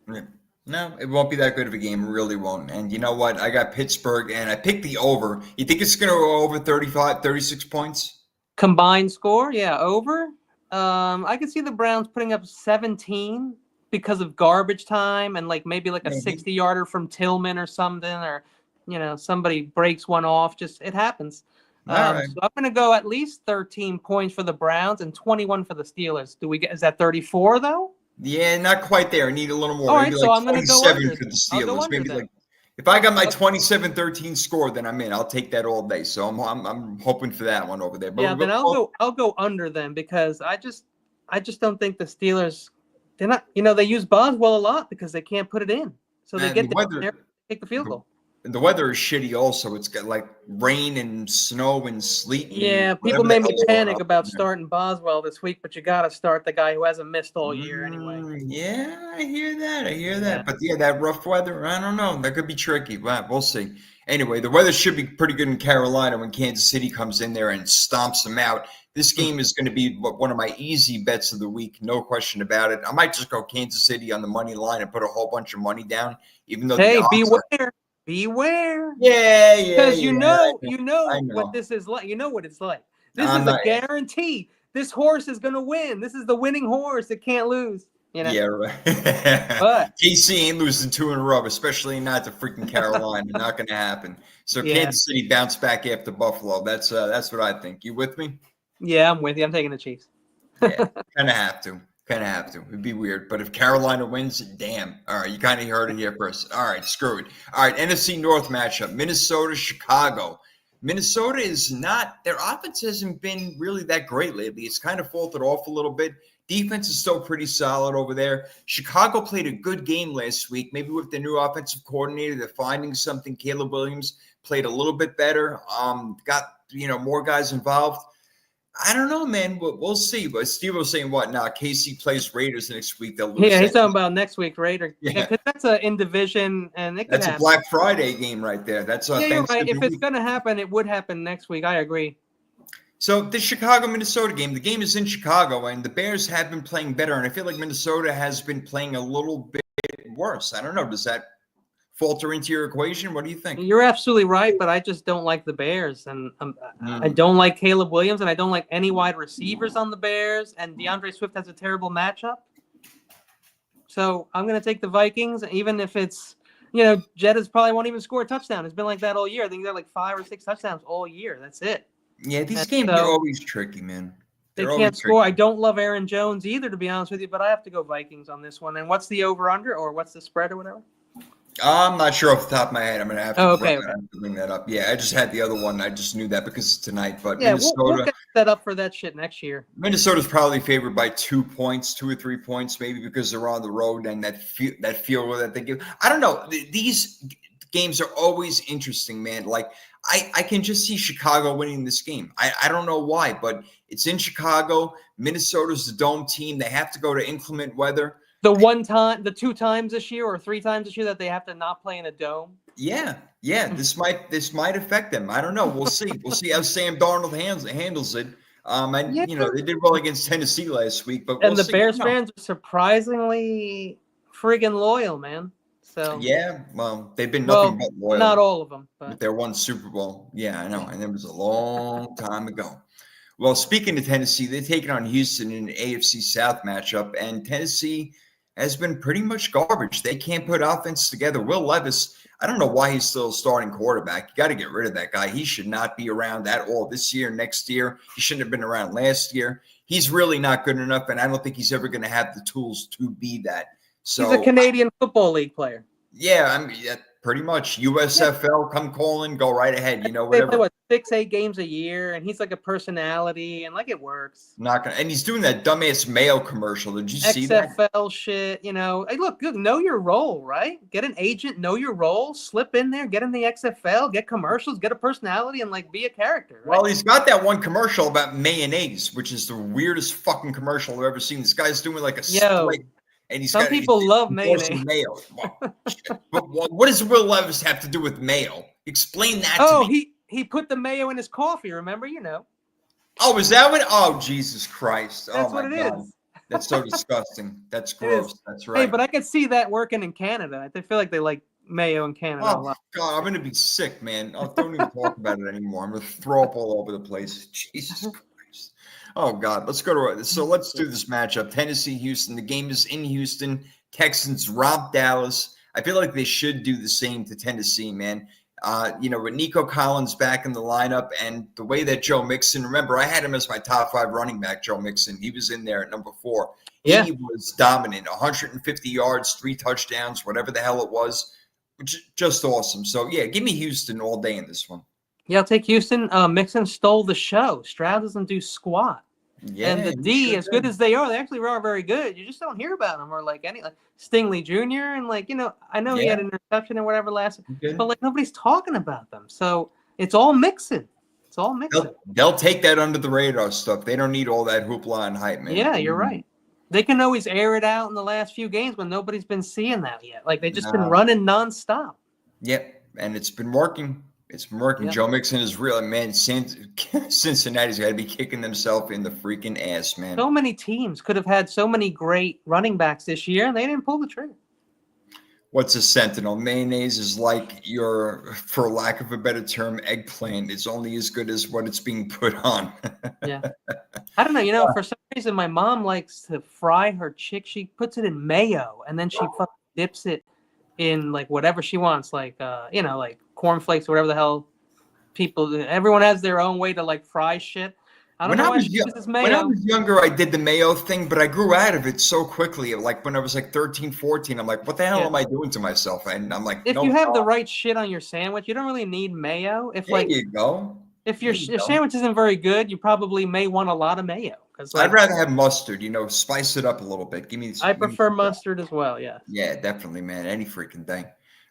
Yeah. No, it won't be that good of a game. It really won't. And you know what? I got Pittsburgh, and I picked the over. You think it's going to go over 36 points? Combined score? Yeah, over. I could see the Browns putting up 17 because of garbage time and maybe a 60-yarder from Tillman or something, or somebody breaks one off. Just it happens. Right. So I'm going to go at least 13 points for the Browns and 21 for the Steelers. Is that 34 though? Yeah, not quite there. I need a little more. All maybe right, so I'm going to go under. for the Steelers. Maybe if I got my 27-13 score, then I'm in. I'll take that all day. So I'm hoping for that one over there. But yeah, then I'll go under them because I just don't think the Steelers. They're not. They use Boswell a lot because they can't put it in, so they get there, take the field goal. The weather is shitty also. It's got rain and snow and sleet. Yeah, people made me panic about starting Boswell this week, but you got to start the guy who hasn't missed all year anyway. Yeah, I hear that. Yeah. But that rough weather, I don't know. That could be tricky, but we'll see. Anyway, the weather should be pretty good in Carolina when Kansas City comes in there and stomps them out. This game is going to be one of my easy bets of the week, no question about it. I might just go Kansas City on the money line and put a whole bunch of money down, even though beware. Beware. Yeah. Because you know what this is like. You know what it's like. This is a guarantee. This horse is going to win. This is the winning horse. It can't lose. Yeah, right. But KC ain't losing 2 in a row, especially not to freaking Carolina. Not going to happen. So Kansas City bounced back after Buffalo. That's what I think. You with me? Yeah, I'm with you. I'm taking the Chiefs. Yeah, kind of have to. It'd be weird. But if Carolina wins, damn. All right, you kind of heard it here first. All right, screw it. All right, NFC North matchup. Minnesota, Chicago. Minnesota is not – their offense hasn't been really that great lately. It's kind of faltered off a little bit. Defense is still pretty solid over there. Chicago played a good game last week. Maybe with the new offensive coordinator, they're finding something. Caleb Williams played a little bit better. Got more guys involved. I don't know, man. We'll see. But Steve was saying what now? KC plays Raiders next week. They'll lose. Yeah, he's talking about next week Raiders. Yeah, because that's a in division, and it could happen. A Black Friday game right there. That's you're right. If it's going to happen, it would happen next week. I agree. So the Chicago-Minnesota game, the game is in Chicago, and the Bears have been playing better, and I feel like Minnesota has been playing a little bit worse. I don't know. Does that falter into your equation? What do you think? You're absolutely right, but I just don't like the Bears, and I don't like Caleb Williams, and I don't like any wide receivers on the Bears, and DeAndre Swift has a terrible matchup. So I'm going to take the Vikings, even if it's, Jettas probably won't even score a touchdown. It's been like that all year. I think he's got 5 or 6 touchdowns all year. That's it. Yeah, these games are always tricky, man. They can't score. I don't love Aaron Jones either, to be honest with you, but I have to go Vikings on this one. And what's the over-under, or what's the spread or whatever? I'm not sure off the top of my head. I'm going to have to, okay. Bring that up. Yeah, I just had the other one. I just knew that because it's tonight. But yeah, Minnesota, we'll get set up for that shit next year. Minnesota's probably favored by 2 points, 2 or 3 points, maybe because they're on the road and that feel that they give. I don't know. These games are always interesting, man. Like I can just see Chicago winning this game. I don't know why, but it's in Chicago. Minnesota's the dome team. They have to go to inclement weather. The 2 times this year or 3 times this year that they have to not play in a dome. Yeah. This might affect them. I don't know. We'll see. We'll see how Sam Darnold handles it. They did well against Tennessee last week, but the Bears fans are surprisingly friggin' loyal, man. So yeah, well, they've been nothing but loyal. Not all of them, but with their one Super Bowl. Yeah, I know, and it was a long time ago. Well, speaking of Tennessee, they're taking on Houston in an AFC South matchup, and Tennessee has been pretty much garbage. They can't put offense together. Will Levis, I don't know why he's still a starting quarterback. You got to get rid of that guy. He should not be around at all this year, next year. He shouldn't have been around last year. He's really not good enough, and I don't think he's ever going to have the tools to be that. So He's a Canadian Football League player. yeah, I mean, pretty much USFL. Come calling, go right ahead. You know, They whatever. play what 6-8 games a year, and he's like a personality, and like it works. Not gonna, and he's doing that dumbass Mayo commercial. Did you see that? XFL shit, you know. Hey, look, know your role, right? Get an agent, know your role, slip in there, get in the XFL, get commercials, get a personality, and like be a character. Right? Well, he's got that one commercial about mayonnaise, which is the weirdest fucking commercial I've ever seen. This guy's doing like a split, and he's some people love mayonnaise. Mayo. But what does Will Levis have to do with mayo? Explain that to me. He put the mayo in his coffee, remember? You know. Oh, is that what? Oh, Jesus Christ. That's oh, my what it God. is. That's so disgusting. That's gross. That's right. Hey, but I could see that working in Canada. I feel like they like mayo in Canada a Oh, lot. God, I'm going to be sick, man. I don't even talk about it anymore. I'm going to throw up all over the place. Jesus Christ. Oh, God. Let's go to – so let's do this matchup. Tennessee-Houston. The game is in Houston. Texans romp Dallas. I feel like they should do the same to Tennessee, man. With Nico Collins back in the lineup and the way that Joe Mixon, remember, I had him as my top 5 running back, Joe Mixon. He was in there at number 4. Yeah. He was dominant, 150 yards, 3 touchdowns, whatever the hell it was, which is just awesome. So, yeah, give me Houston all day in this one. Yeah, I'll take Houston. Mixon stole the show. Stroud doesn't do squat. Yeah, and the D, as good as they are very good. You just don't hear about them, or like Stingley Jr. and I know he had an interception or whatever last, but like nobody's talking about them. So it's all Mixon. It's all Mixon. They'll take that under the radar stuff. They don't need all that hoopla and hype, man. Yeah, you're right. They can always air it out in the last few games when nobody's been seeing that yet. Like they just been running nonstop. Yep, and it's been working. It's been working. Yep. Joe Mixon is real, man. Cincinnati's got to be kicking themselves in the freaking ass, man. So many teams could have had so many great running backs this year, and they didn't pull the trigger. What's a Sentinel? Mayonnaise is like your, for lack of a better term, eggplant. It's only as good as what it's being put on. Yeah. I don't know. For some reason, my mom likes to fry her chick. She puts it in mayo, and then she dips it in like whatever she wants, like cornflakes or whatever the hell everyone has their own way to like fry shit. I don't know why she uses mayo. When I was younger, I did the mayo thing, but I grew out of it so quickly. Like when I was like 13, 14, I'm like, what the hell am I doing to myself? And I'm like, if you have the right shit on your sandwich, you don't really need mayo. There you go. If your sandwich isn't very good, you probably may want a lot of mayo. I'd rather have mustard, spice it up a little bit. I prefer mustard as well, yeah. Yeah, definitely, man. Any freaking thing.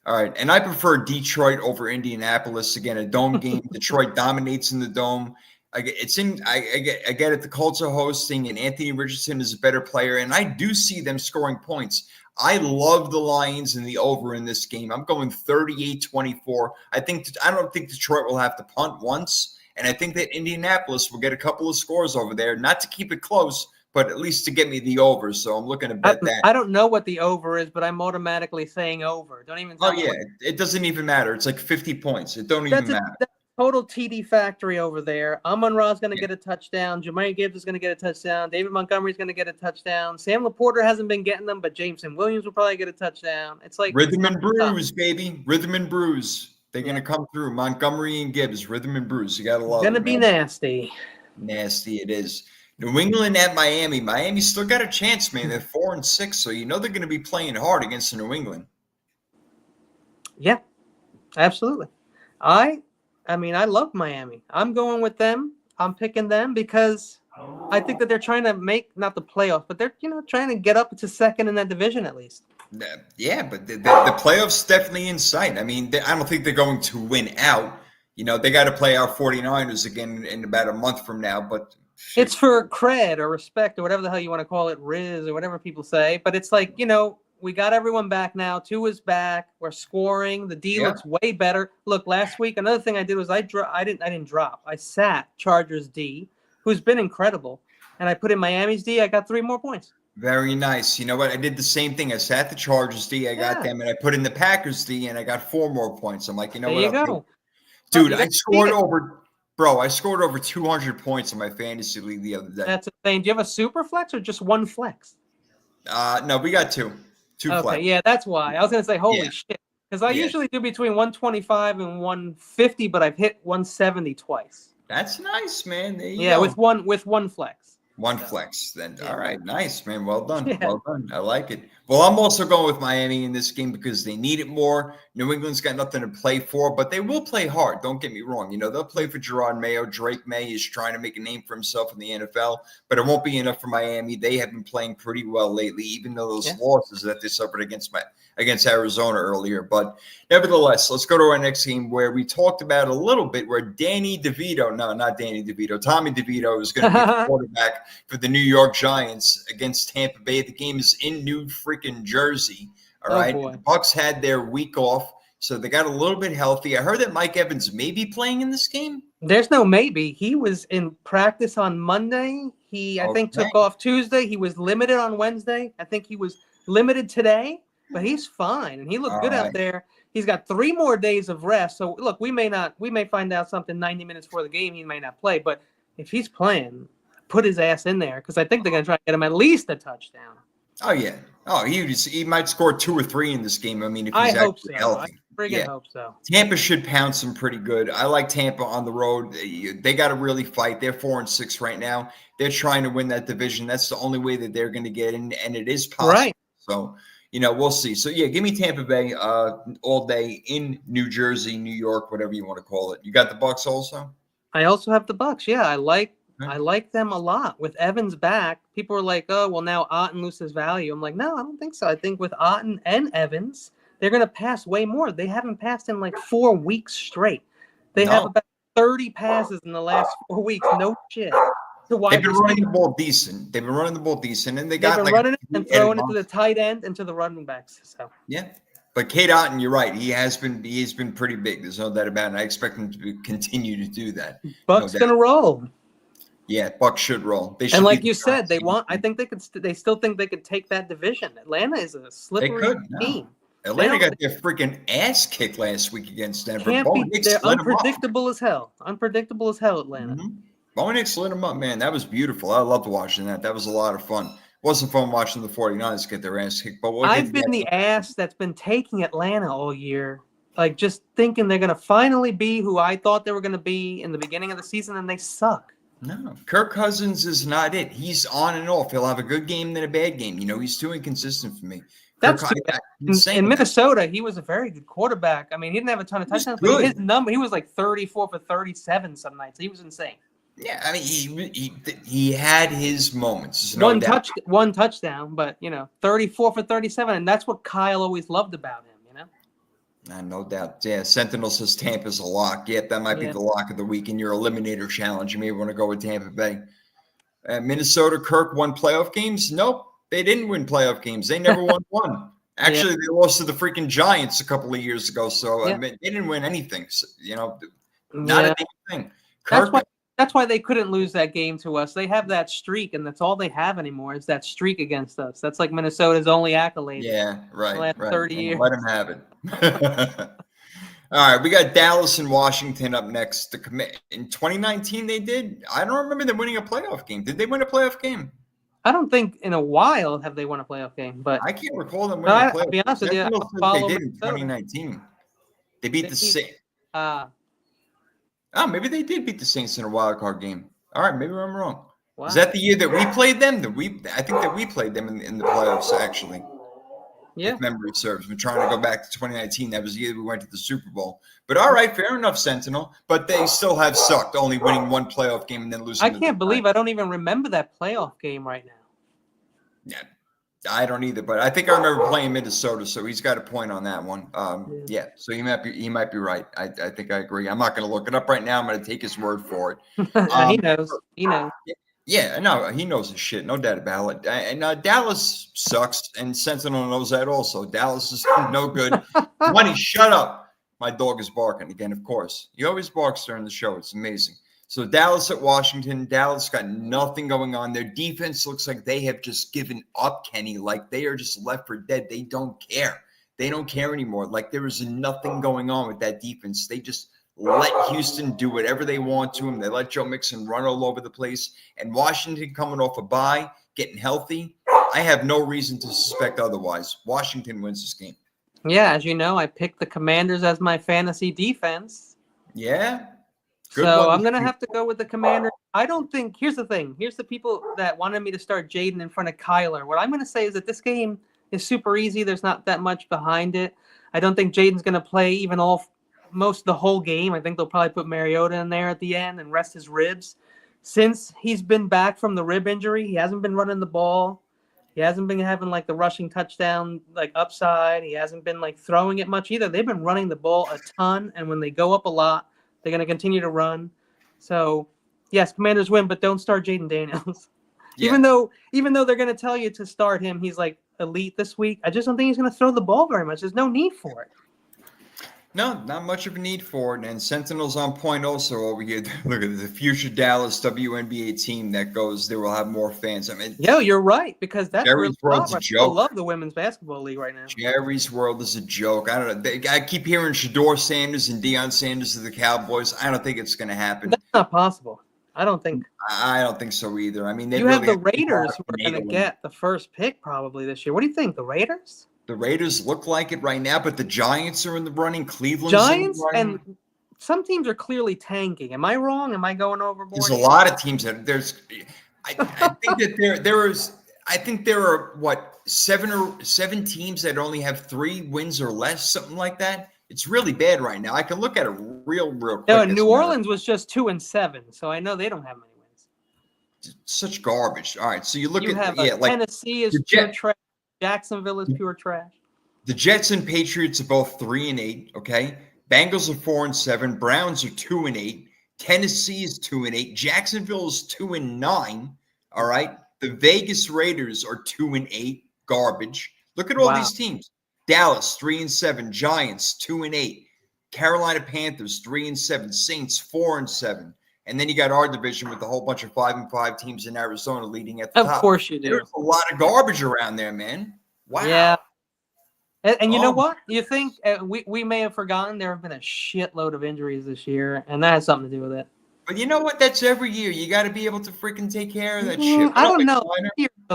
All right. And I prefer Detroit over Indianapolis. Again, a dome game. Detroit dominates in the dome. I get it. The Colts are hosting, and Anthony Richardson is a better player, and I do see them scoring points. I love the Lions and the over in this game. I'm going 38-24. I don't think Detroit will have to punt once. And I think that Indianapolis will get a couple of scores over there, not to keep it close, but at least to get me the over. So I'm looking to bet that. I don't know what the over is, but I'm automatically saying over. Don't even. It doesn't even matter. It's like 50 points. It don't even matter. That's total TD factory over there. Amon-Ra is going to get a touchdown. Jahmyr Gibbs is going to get a touchdown. David Montgomery is going to get a touchdown. Sam Laporta hasn't been getting them, but Jameson Williams will probably get a touchdown. It's like rhythm and bruise, baby. Rhythm and bruise. They're going to come through. Montgomery and Gibbs, rhythm and bruise. You got to love it. It's going to be nasty. Nasty it is. New England at Miami. Miami still got a chance, man. They're 4-6, so they're going to be playing hard against New England. Yeah, absolutely. I love Miami. I'm going with them. I'm picking them because I think that they're trying to make not the playoffs, but they're trying to get up to second in that division at least. Yeah, but the playoffs definitely in sight. I mean, I don't think they're going to win out. They got to play our 49ers again in about a month from now. But it's for cred or respect or whatever the hell you want to call it, Riz or whatever people say. But it's like, we got everyone back now. Tua is back. We're scoring. The D looks way better. Look, last week another thing I did was I didn't drop. I sat Chargers D, who's been incredible, and I put in Miami's D. I got 3 more points. Very nice. You know what? I did the same thing. I sat the Chargers D. I got them, and I put in the Packers D, and I got 4 more points. I'm like, there you go. Dude, I scored over 200 points in my fantasy league the other day. That's the thing. Do you have a super flex or just one flex? No, we got two. Two Okay, flex. yeah, that's why. I was gonna say, holy Yeah. shit, because I Yeah. usually do between 125 and 150, but I've hit 170 twice. That's nice, man. There you Yeah, go. with one flex. One So, flex. Then yeah. all right, nice, man. Well done. Yeah. Well done. I like it. Well, I'm also going with Miami in this game because they need it more. New England's got nothing to play for, but they will play hard. Don't get me wrong. You know, they'll play for Gerard Mayo. Drake May is trying to make a name for himself in the NFL, but it won't be enough for Miami. They have been playing pretty well lately, even though those losses that they suffered against Arizona earlier. But nevertheless, let's go to our next game where we talked about a little bit where Tommy DeVito is going to be the quarterback for the New York Giants against Tampa Bay. The game is in New freaking Jersey. All right. Boy. The Bucs had their week off, so they got a little bit healthy. I heard that Mike Evans may be playing in this game. There's no maybe. He was in practice on Monday. I think took off Tuesday. He was limited on Wednesday. I think he was limited today, but he's fine and he looked good out there. He's got 3 more days of rest. So look, we may find out something 90 minutes before the game. He may not play, but if he's playing, put his ass in there because I think they're going to try to get him at least a touchdown. Oh yeah. Oh, he might score 2 or 3 in this game. I mean, if he's actually healthy. I friggin' hope so. Tampa should pounce them pretty good. I like Tampa on the road. They got to really fight. They're 4-6 right now. They're trying to win that division. That's the only way that they're going to get in, and it is possible. Right. So, we'll see. So, yeah, give me Tampa Bay all day in New Jersey, New York, whatever you want to call it. You got the Bucs also? I also have the Bucs. Yeah, I like them a lot. With Evans back, people are like, oh, well, now Otton loses value. I'm like, no, I don't think so. I think with Otton and Evans, they're going to pass way more. They haven't passed in like 4 weeks straight. They have about 30 passes in the last 4 weeks. No shit. They've been running the ball decent. And they've been running it and throwing it to the tight end and to the running backs. So yeah. But Cade Otton, you're right. He has been pretty big. There's no doubt about it. I expect him to continue to do that. Bucs gonna roll. Yeah, Bucs should roll. They should, and like you said, I think they could. They still think they could take that division. Atlanta is a slippery team. Atlanta got their freaking ass kicked last week against Denver. They're unpredictable as hell. Unpredictable as hell, Atlanta. Mm-hmm. Bo Nix lit them up, man. That was beautiful. I loved watching that. That was a lot of fun. It wasn't fun watching the 49ers get their ass kicked. But I've been the ass that's been taking Atlanta all year. Like just thinking they're going to finally be who I thought they were going to be in the beginning of the season, and they suck. No, Kirk Cousins is not it. He's on and off. He'll have a good game then a bad game. He's too inconsistent for me. That's too bad. In Minnesota, he was a very good quarterback. I mean, he didn't have a ton of touchdowns, but his number, he was like 34 for 37 some nights. He was insane. Yeah, I mean, he had his moments. One touchdown, but 34 for 37, and that's what Kyle always loved about him. No doubt. Yeah, Sentinel says Tampa's a lock. Yep, that might be the lock of the week in your Eliminator Challenge. You may want to go with Tampa Bay. Minnesota, Kirk won playoff games? Nope, they didn't win playoff games. They never won one. Actually, they lost to the freaking Giants a couple of years ago. So I mean, they didn't win anything. So, not a damn thing. Kirk, that's why they couldn't lose that game to us. They have that streak, and that's all they have anymore is that streak against us. That's like Minnesota's only accolade. Yeah, right. The last 30 years. Let them have it. All right, we got Dallas and Washington up next. In 2019, they did. I don't remember them winning a playoff game. Did they win a playoff game? I don't think in a while have they won a playoff game, but I can't recall them winning a playoff game. To be honest with you, they did in 2019. They beat the Saints. Maybe they did beat the Saints in a wild card game. All right, maybe I'm wrong. Wow. Is that the year that we played them? I think that we played them in the playoffs, actually. Yeah. If memory serves. We're trying to go back to 2019. That was the year we went to the Super Bowl. But all right, fair enough, Sentinel. But they still have sucked, only winning one playoff game and then losing. I can't believe I don't even remember that playoff game right now. Yeah. I don't either, but I think I remember playing Minnesota, so he's got a point on that one. Yeah, so he might be right. I think I agree. I'm not going to look it up right now. I'm going to take his word for it. He knows. Yeah, no, he knows his shit, no doubt about it. And Dallas sucks, and Sentinel knows that also. Dallas is no good. Money, shut up. My dog is barking again, of course. He always barks during the show. It's amazing. So Dallas at Washington. Dallas got nothing going on. Their defense looks like they have just given up, Kenny. Like they are just left for dead. They don't care. They don't care anymore. Like there is nothing going on with that defense. They just let Houston do whatever they want to him. They let Joe Mixon run all over the place. And Washington coming off a bye, getting healthy. I have no reason to suspect otherwise. Washington wins this game. Yeah, as you know, I picked the Commanders as my fantasy defense. Yeah. Good So one. I'm going to have to go with the Commanders. I don't think – here's the thing. Here's the people that wanted me to start Jaden in front of Kyler. What I'm going to say is that this game is super easy. There's not that much behind it. I don't think Jaden's going to play even most of the whole game. I think they'll probably put Mariota in there at the end and rest his ribs. Since he's been back from the rib injury, he hasn't been running the ball. He hasn't been having like the rushing touchdown like upside. He hasn't been like throwing it much either. They've been running the ball a ton, and when they go up a lot, they're going to continue to run. So, yes, Commanders win, but don't start Jaden Daniels. Yeah. Even though they're going to tell you to start him, he's like elite this week. I just don't think he's going to throw the ball very much. There's no need for it. No, not much of a need for it. And Sentinel's on point also over here. Look at the future Dallas WNBA team that goes. They will have more fans. I mean, Yo, you're right, because that's Jerry's really World's a I joke. love the women's basketball league right now. Jerry's World is a joke. I don't know. I keep hearing Shador Sanders and Deion Sanders of the Cowboys. I don't think it's going to happen. That's not possible. I don't think. I don't think so either. I mean, they You have really the Raiders who are going to win. get the first pick probably this year. What do you think? The Raiders? The Raiders look like it right now, but the Giants are in the running. Cleveland's Giants in the running. and some teams are clearly tanking. Am I wrong? Am I going overboard? There's a lot of teams that there's. I think that there is. I think there are seven teams that only have 3 wins or less, something like that. It's really bad right now. I can look at it real quick. No, and New Orleans was just 2-7, so I know they don't have many wins. Such garbage. All right, so you look You at have like Tennessee is pure trash. Jacksonville is pure trash. the Jets and Patriots are both 3-8. Okay, Bengals are 4-7. Browns are 2-8. Tennessee is 2-8. Jacksonville is 2-9. All right, the Vegas Raiders are 2-8. Garbage. Look at all these teams. Dallas 3-7. Giants 2-8. Carolina Panthers 3-7. Saints 4-7. And then you got our division with a whole bunch of 5-5 teams in Arizona leading at the top. Of course you do. There's a lot of garbage around there, man. Wow. Yeah. And you know what? You think we may have forgotten there have been a shitload of injuries this year, and that has something to do with it. But you know what? That's every year. You got to be able to freaking take care of that shit. I don't know.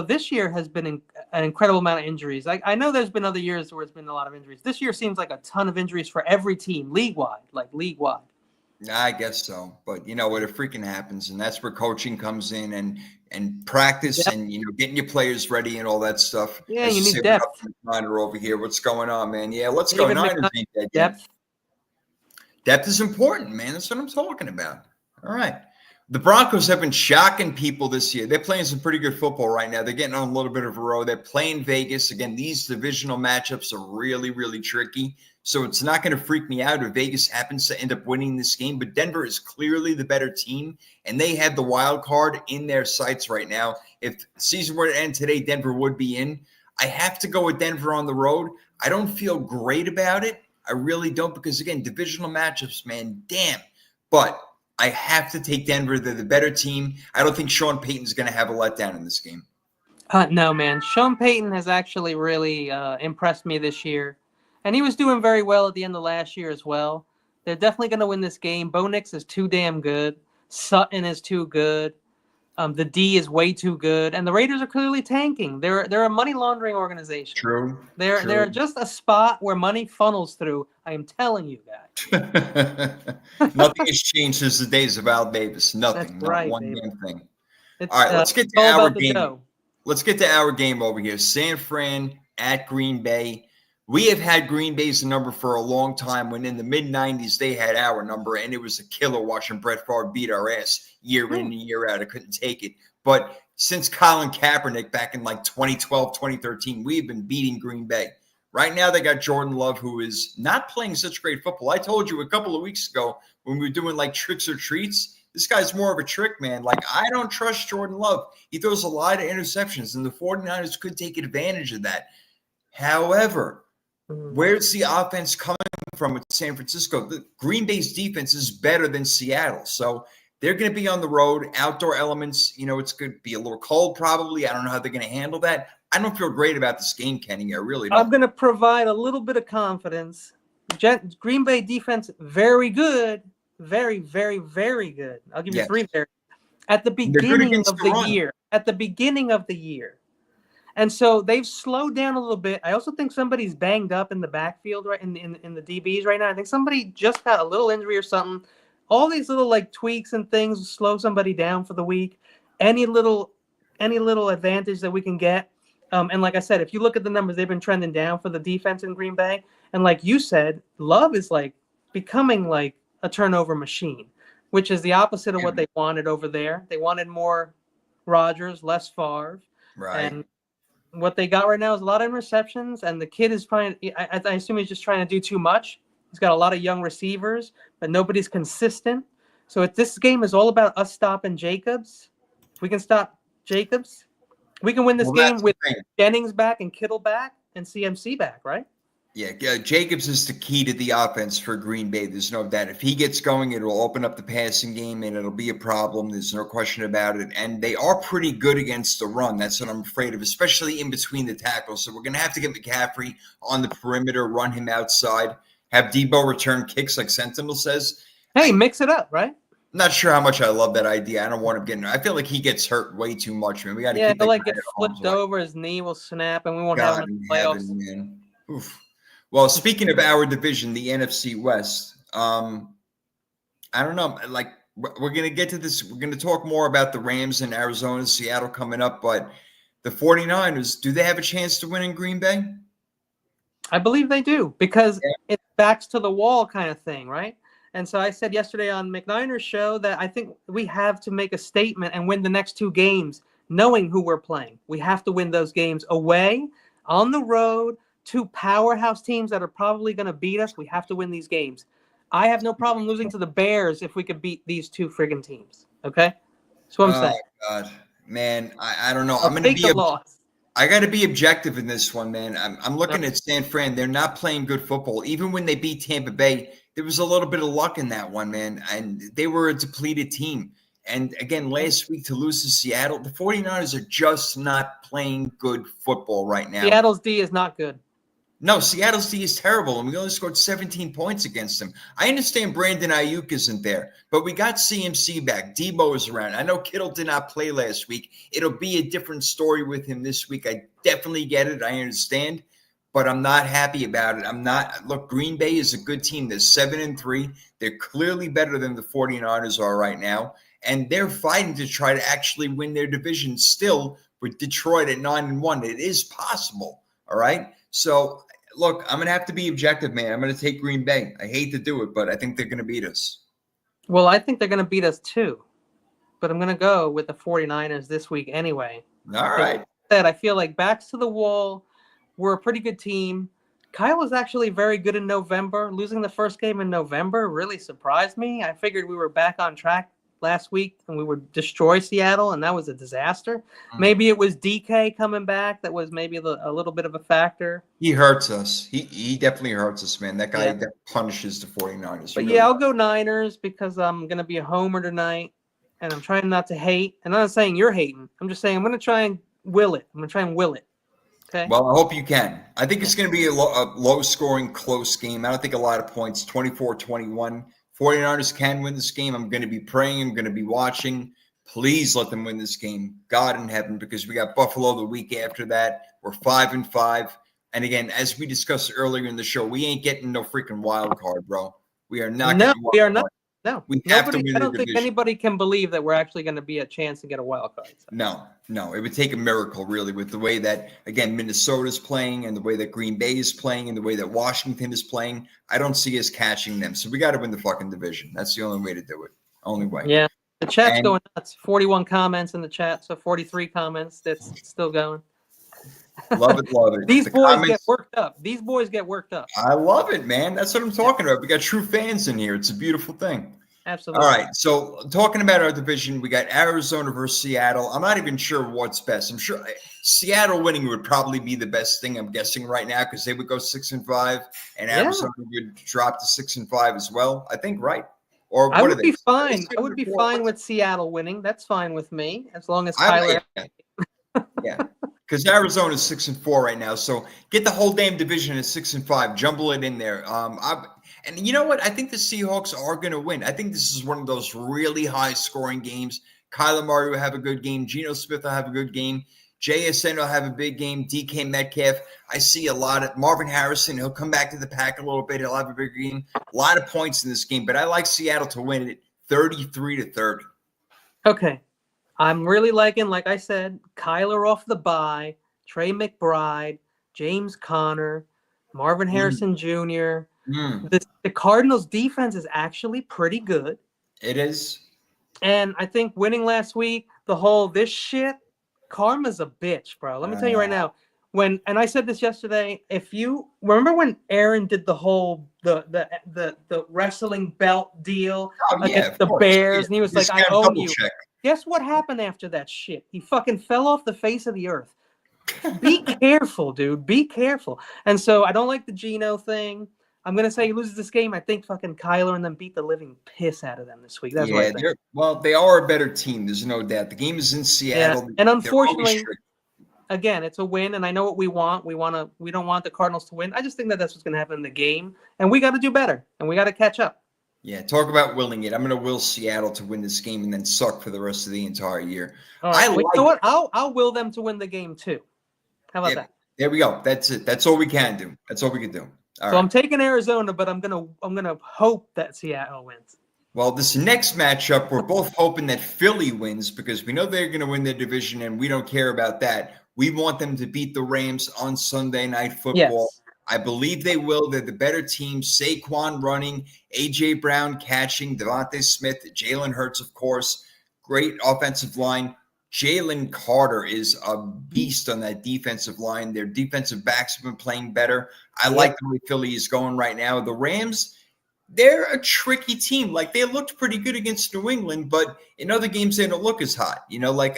This year has been an incredible amount of injuries. I know there's been other years where it's been a lot of injuries. This year seems like a ton of injuries for every team, league-wide. I guess so. But you know what? It freaking happens. And that's where coaching comes in and practice and, getting your players ready and all that stuff. Yeah, you need depth. Over here. What's going on, man? Yeah, let's go. Niners ain't dead yet. Depth. Depth is important, man. That's what I'm talking about. All right. The Broncos have been shocking people this year. They're playing some pretty good football right now. They're getting on a little bit of a row. They're playing Vegas. Again, these divisional matchups are really, really tricky. So it's not going to freak me out if Vegas happens to end up winning this game. But Denver is clearly the better team, and they have the wild card in their sights right now. If the season were to end today, Denver would be in. I have to go with Denver on the road. I don't feel great about it. I really don't because, again, divisional matchups, man, damn. But I have to take Denver. They're the better team. I don't think Sean Payton's going to have a letdown in this game. No, man. Sean Payton has actually really impressed me this year. And he was doing very well at the end of last year as well. They're definitely going to win this game. Bo Nix is too damn good. Sutton is too good. The D is way too good. And the Raiders are clearly tanking. They're a money laundering organization. True. They're just a spot where money funnels through. I am telling you guys. Nothing has changed since the days of Al Davis. Nothing. That's right, not one baby. damn thing. It's, all right, let's get to all our about the game. dough. Let's get to our game over here. San Fran at Green Bay. We have had Green Bay's number for a long time. When in the mid-'90s, they had our number, and it was a killer watching Brett Favre beat our ass year in and year out. I couldn't take it. But since Colin Kaepernick back in like 2012, 2013, we've been beating Green Bay. Right now, they got Jordan Love, who is not playing such great football. I told you a couple of weeks ago when we were doing like tricks or treats, this guy's more of a trick, man. Like, I don't trust Jordan Love. He throws a lot of interceptions, and the 49ers could take advantage of that. However, where's the offense coming from with San Francisco? The Green Bay's defense is better than Seattle. So they're going to be on the road, outdoor elements. It's going to be a little cold probably. I don't know how they're going to handle that. I don't feel great about this game, Kenny. I really don't. I'm going to provide a little bit of confidence. Green Bay defense, very good. Very, very, very good. I'll give you 3 there. At the beginning of the year. And so they've slowed down a little bit. I also think somebody's banged up in the backfield, right, in the DBs right now. I think somebody just got a little injury or something. All these little like tweaks and things slow somebody down for the week. Any little advantage that we can get. And like I said, if you look at the numbers, they've been trending down for the defense in Green Bay. And like you said, Love is like becoming like a turnover machine, which is the opposite of what they wanted over there. They wanted more Rodgers, less Favre. Right. And what they got right now is a lot of interceptions, and the kid is trying. I assume he's just trying to do too much. He's got a lot of young receivers, but nobody's consistent. So if this game is all about us stopping Jacobs, if we can stop Jacobs, we can win this game with Jennings back and Kittle back and CMC back, right? Yeah, Jacobs is the key to the offense for Green Bay. There's no doubt. If he gets going, it'll open up the passing game, and it'll be a problem. There's no question about it. And they are pretty good against the run. That's what I'm afraid of, especially in between the tackles. So we're going to have to get McCaffrey on the perimeter, run him outside, have Debo return kicks like Sentinel says. Hey, mix it up, right? Not sure how much I love that idea. I don't want him getting – I feel like he gets hurt way too much, man. We got to keep he'll like get flipped over, his knee will snap, and we won't have him in the playoffs. Man. Oof. Well, speaking of our division, the NFC West, I don't know. Like, we're going to get to this. We're going to talk more about the Rams in Arizona, Seattle coming up. But the 49ers, do they have a chance to win in Green Bay? I believe they do, because it's backs to the wall kind of thing, right? And so I said yesterday on McNiner's show that I think we have to make a statement and win the next two games, knowing who we're playing. We have to win those games away, on the road, two powerhouse teams that are probably going to beat us. We have to win these games. I have no problem losing to the Bears if we could beat these two friggin' teams. Okay? That's what I'm saying. Oh, God. Man, I don't know. I'm going to be a loss. I got to be objective in this one, man. I'm looking at San Fran. They're not playing good football. Even when they beat Tampa Bay, there was a little bit of luck in that one, man. And they were a depleted team. And again, last week to lose to Seattle, the 49ers are just not playing good football right now. Seattle's D is not good. No, Seattle's D is terrible, and we only scored 17 points against them. I understand Brandon Ayuk isn't there, but we got CMC back. Debo is around. I know Kittle did not play last week. It'll be a different story with him this week. I definitely get it. I understand, but I'm not happy about it. Look, Green Bay is a good team. They're 7-3. They're clearly better than the 49ers are right now, and they're fighting to try to actually win their division still with Detroit at 9-1. It is possible, all right? So, look, I'm going to have to be objective, man. I'm going to take Green Bay. I hate to do it, but I think they're going to beat us. Well, I think they're going to beat us too, but I'm going to go with the 49ers this week anyway. All right. I feel like backs to the wall. We're a pretty good team. Kyle was actually very good in November. Losing the first game in November really surprised me. I figured we were back on track last week and we would destroy Seattle, and that was a disaster. Maybe it was DK coming back that was maybe a little bit of a factor. He hurts us. He definitely hurts us, man. That guy that punishes the 49ers. But really. I'll go Niners because I'm going to be a homer tonight, and I'm trying not to hate. And I'm not saying you're hating. I'm just saying I'm going to try and will it. Okay? Well, I hope you can. I think it's going to be a low-scoring, close game. I don't think a lot of points, 24-21. 49ers can win this game. I'm going to be praying. I'm going to be watching. Please let them win this game. God in heaven, because we got Buffalo the week after that. We're 5-5. And again, as we discussed earlier in the show, we ain't getting no freaking wild card, bro. We are not. No, we are not. No, we have to win. I don't think anybody can believe that we're actually going to be a chance to get a wild card. So. No, it would take a miracle, really, with the way that, again, Minnesota's playing and the way that Green Bay is playing and the way that Washington is playing. I don't see us catching them. So we got to win the fucking division. That's the only way to do it. Only way. Yeah. The chat's going nuts. 41 comments in the chat. So 43 comments. That's still going. Love it. These boys get worked up. I love it, man. That's what I'm talking about. We got true fans in here. It's a beautiful thing. Absolutely. All right. So talking about our division, we got Arizona versus Seattle. I'm not even sure what's best. I'm sure Seattle winning would probably be the best thing, I'm guessing right now, because they would go 6-5 and Arizona would drop to 6-5 as well. I think, right? Or I would be fine. I would be fine with Seattle winning. That's fine with me, as long as Tyler. Yeah. Because Arizona is 6-4 right now, so get the whole damn division at 6-5, jumble it in there. And you know what? I think the Seahawks are going to win. I think this is one of those really high-scoring games. Kyler Murray will have a good game. Geno Smith will have a good game. JSN will have a big game. DK Metcalf. I see a lot of Marvin Harrison. He'll come back to the pack a little bit. He'll have a big game. A lot of points in this game, but I like Seattle to win it 33-30. Okay. I'm really liking, like I said, Kyler off the bye, Trey McBride, James Conner, Marvin Harrison Jr. The Cardinals defense is actually pretty good. It is. And I think winning last week, this shit, karma's a bitch, bro. Let me tell you right now. And I said this yesterday, if you remember when Aaron did the whole the wrestling belt deal against the Bears, and he was like, I own you. Guess what happened after that shit? He fucking fell off the face of the earth. Be careful, dude. Be careful. And so I don't like the Geno thing. I'm going to say he loses this game. I think fucking Kyler and them beat the living piss out of them this week. That's what I think. Well, they are a better team. There's no doubt. The game is in Seattle. Yeah. And unfortunately, again, it's a win, and I know what we want. We don't want the Cardinals to win. I just think that's what's going to happen in the game, and we got to do better, and we got to catch up. Yeah, talk about willing it. I'm going to will Seattle to win this game and then suck for the rest of the entire year. All right. You know what? I'll will them to win the game too. How about that? There we go. That's it. That's all we can do. That's all we can do. All right. I'm taking Arizona, but I'm gonna hope that Seattle wins. Well, this next matchup, we're both hoping that Philly wins because we know they're going to win their division, and we don't care about that. We want them to beat the Rams on Sunday Night Football. Yes. I believe they will. They're the better team. Saquon running, A.J. Brown catching, Devontae Smith, Jalen Hurts, of course. Great offensive line. Jalen Carter is a beast on that defensive line. Their defensive backs have been playing better. I like the way Philly is going right now. The Rams, they're a tricky team. Like, they looked pretty good against New England, but in other games, they don't look as hot. You know, like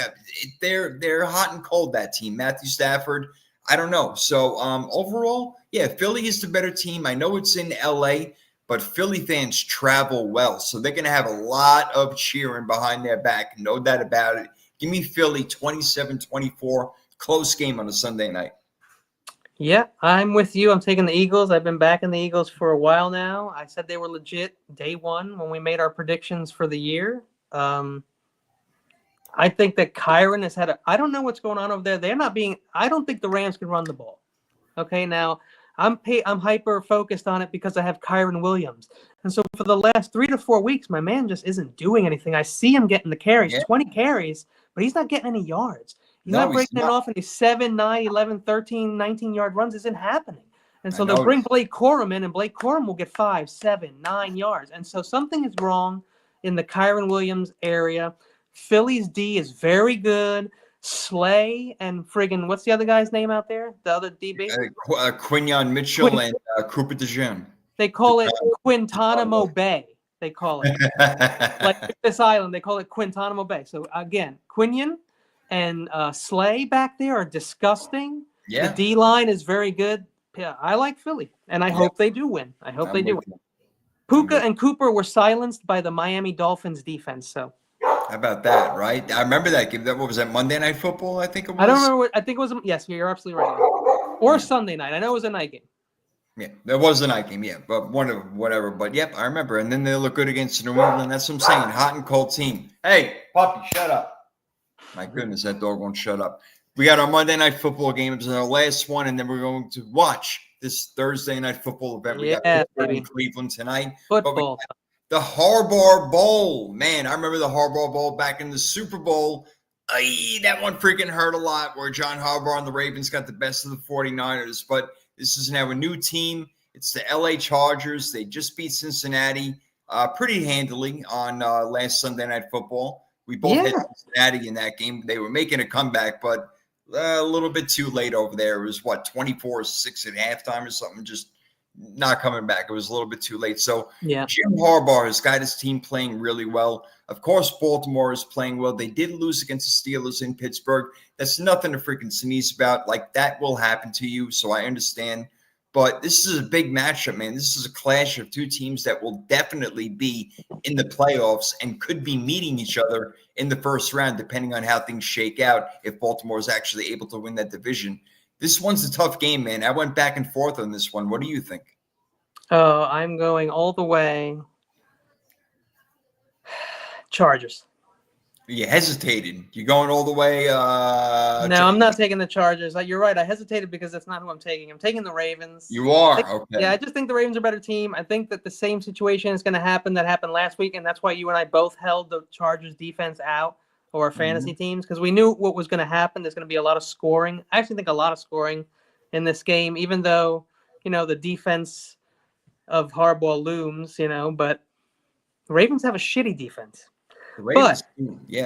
they're hot and cold, that team. Matthew Stafford, I don't know. So overall, yeah, Philly is the better team. I know it's in L.A., but Philly fans travel well. So they're going to have a lot of cheering behind their back. No doubt about it. Give me Philly 27-24. Close game on a Sunday night. Yeah, I'm with you. I'm taking the Eagles. I've been backing the Eagles for a while now. I said they were legit day one when we made our predictions for the year. I think that Kyron has had I don't know what's going on over there. I don't think the Rams can run the ball. Okay, now I'm hyper focused on it because I have Kyron Williams. And so for the last 3 to 4 weeks, my man just isn't doing anything. I see him getting the carries, 20 carries, but he's not getting any yards. He's not breaking it off in these 7, 9, 11, 13, 19-yard runs. Isn't happening. And so they'll bring Blake Corum in, and Blake Corum will get 5, 7, 9 yards. And so something is wrong in the Kyron Williams area. Philly's D is very good. Slay and friggin' what's the other guy's name out there? The other DB? Quinyon Mitchell and Cooper DeJean. They call it Guantanamo Bay. They call it. Like this island, they call it Guantanamo Bay. So again, Quinion and Slay back there are disgusting. Yeah. The D-line is very good. Yeah, I like Philly, and I hope they do win. I hope they do win. Puka and Cooper were silenced by the Miami Dolphins defense, so. How about that, right? I remember that game. What was that, Monday Night Football, I think it was? I don't remember. I think it was, yes, you're absolutely right. Or Sunday night. I know it was a night game. Yeah, there was a night game, yeah, but whatever. But, yep, I remember. And then they look good against New England. That's what I'm saying. Hot and cold team. Hey, puppy, shut up. My goodness, that dog won't shut up. We got our Monday Night Football games and our last one, and then we're going to watch this Thursday Night Football event. We got Cleveland tonight. Football. The Harbaugh Bowl. Man, I remember the Harbaugh Bowl back in the Super Bowl. That one freaking hurt a lot where John Harbaugh and the Ravens got the best of the 49ers. But this is now a new team. It's the LA Chargers. They just beat Cincinnati pretty handily on last Sunday Night Football. We both hit Cincinnati in that game. They were making a comeback, but a little bit too late over there. It was, 24-6 at halftime or something, just not coming back. It was a little bit too late. So Jim Harbaugh has got his team playing really well. Of course, Baltimore is playing well. They did lose against the Steelers in Pittsburgh. That's nothing to freaking sneeze about. Like, that will happen to you, so I understand. But this is a big matchup, man. This is a clash of two teams that will definitely be in the playoffs and could be meeting each other in the first round, depending on how things shake out, if Baltimore is actually able to win that division. This one's a tough game, man. I went back and forth on this one. What do you think? Oh, I'm going all the way. Chargers. You hesitated. You're going all the way. No, I'm not taking the Chargers. You're right. I hesitated because that's not who I'm taking. I'm taking the Ravens. You are? Okay. Yeah, I just think the Ravens are a better team. I think that the same situation is going to happen that happened last week, and that's why you and I both held the Chargers defense out or our fantasy teams because we knew what was going to happen. There's going to be a lot of scoring. I actually think a lot of scoring in this game, even though, the defense of Harbaugh looms, but the Ravens have a shitty defense. The Ravens,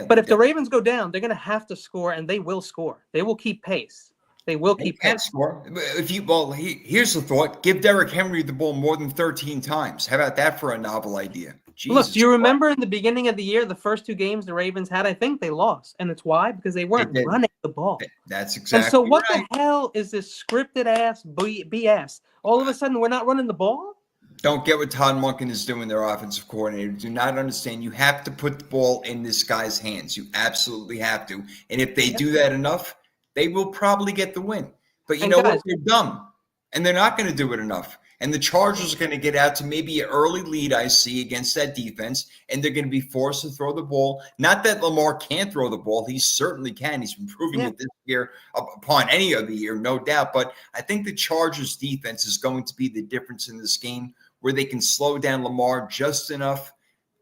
but if the Ravens go down, they're going to have to score, and they will score. They will keep pace. They will keep pace. Score. Here's the thought: give Derrick Henry the ball more than 13 times. How about that for a novel idea? Look, do you remember in the beginning of the year, the first 2 games the Ravens had? I think they lost, and it's why because they weren't running the ball. That's exactly. And so, what the hell is this scripted ass BS? All of a sudden, we're not running the ball. Don't get what Todd Monken is doing, their offensive coordinator. Do not understand. You have to put the ball in this guy's hands. You absolutely have to. And if they do that enough, they will probably get the win. But you know what? They're dumb. And they're not going to do it enough. And the Chargers are going to get out to maybe an early lead, I see, against that defense. And they're going to be forced to throw the ball. Not that Lamar can't throw the ball. He certainly can. He's been proving it this year upon any other year, no doubt. But I think the Chargers defense is going to be the difference in this game, where they can slow down Lamar just enough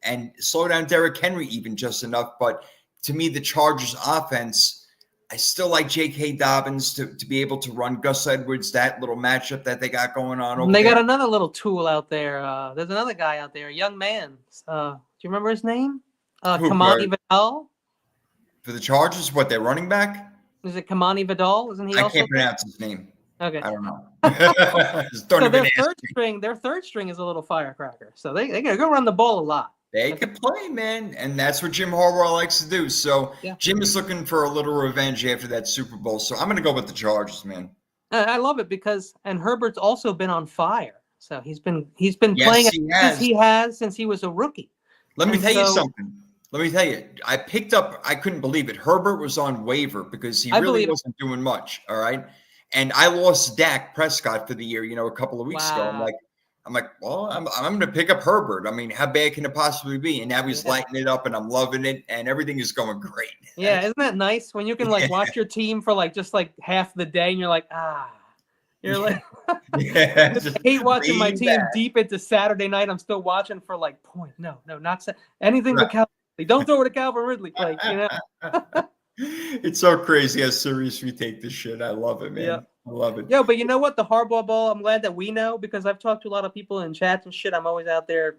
and slow down Derrick Henry even just enough. But to me, the Chargers offense, I still like J.K. Dobbins to be able to run Gus Edwards, that little matchup that they got going on over there. They got another little tool out there. There's another guy out there, a young man. Do you remember his name? Kamani Vidal. For the Chargers, what, their running back? Is it Kamani Vidal? Isn't he? I can't pronounce his name. Okay. I don't know. So their third string is a little firecracker. So they gotta go run the ball a lot. They can play, man, and that's what Jim Harbaugh likes to do. So Jim is looking for a little revenge after that Super Bowl. So I'm gonna go with the Chargers, man. I love it because Herbert's also been on fire. So he's been playing as he has since he was a rookie. Let me tell you something. I couldn't believe it. Herbert was on waiver because he really wasn't doing much. All right. And I lost Dak Prescott for the year, a couple of weeks ago. I'm like, well, I'm going to pick up Herbert. I mean, how bad can it possibly be? And now he's lighting it up, and I'm loving it, and everything is going great. Yeah, isn't that nice when you can watch your team for just half the day, and you're like, you're like, I hate watching my team deep into Saturday night. I'm still watching for point. No, not anything but Calvin Ridley. Don't throw it to Calvin Ridley, It's so crazy how serious we take this shit. I love it, man. Yeah. I love it. Yeah, but you know what? The Harbaugh ball, I'm glad that we know because I've talked to a lot of people in chats and shit. I'm always out there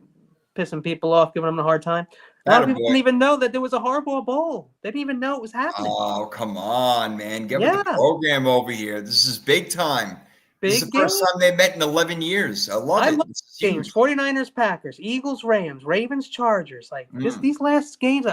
pissing people off, giving them a hard time. A lot of people didn't even know that there was a Harbaugh bowl. They didn't even know it was happening. Oh, come on, man. Get with the program over here. This is big time. This is the first time they met in 11 years. I love it. Love games. 49ers, Packers, Eagles, Rams, Ravens, Chargers. These last games,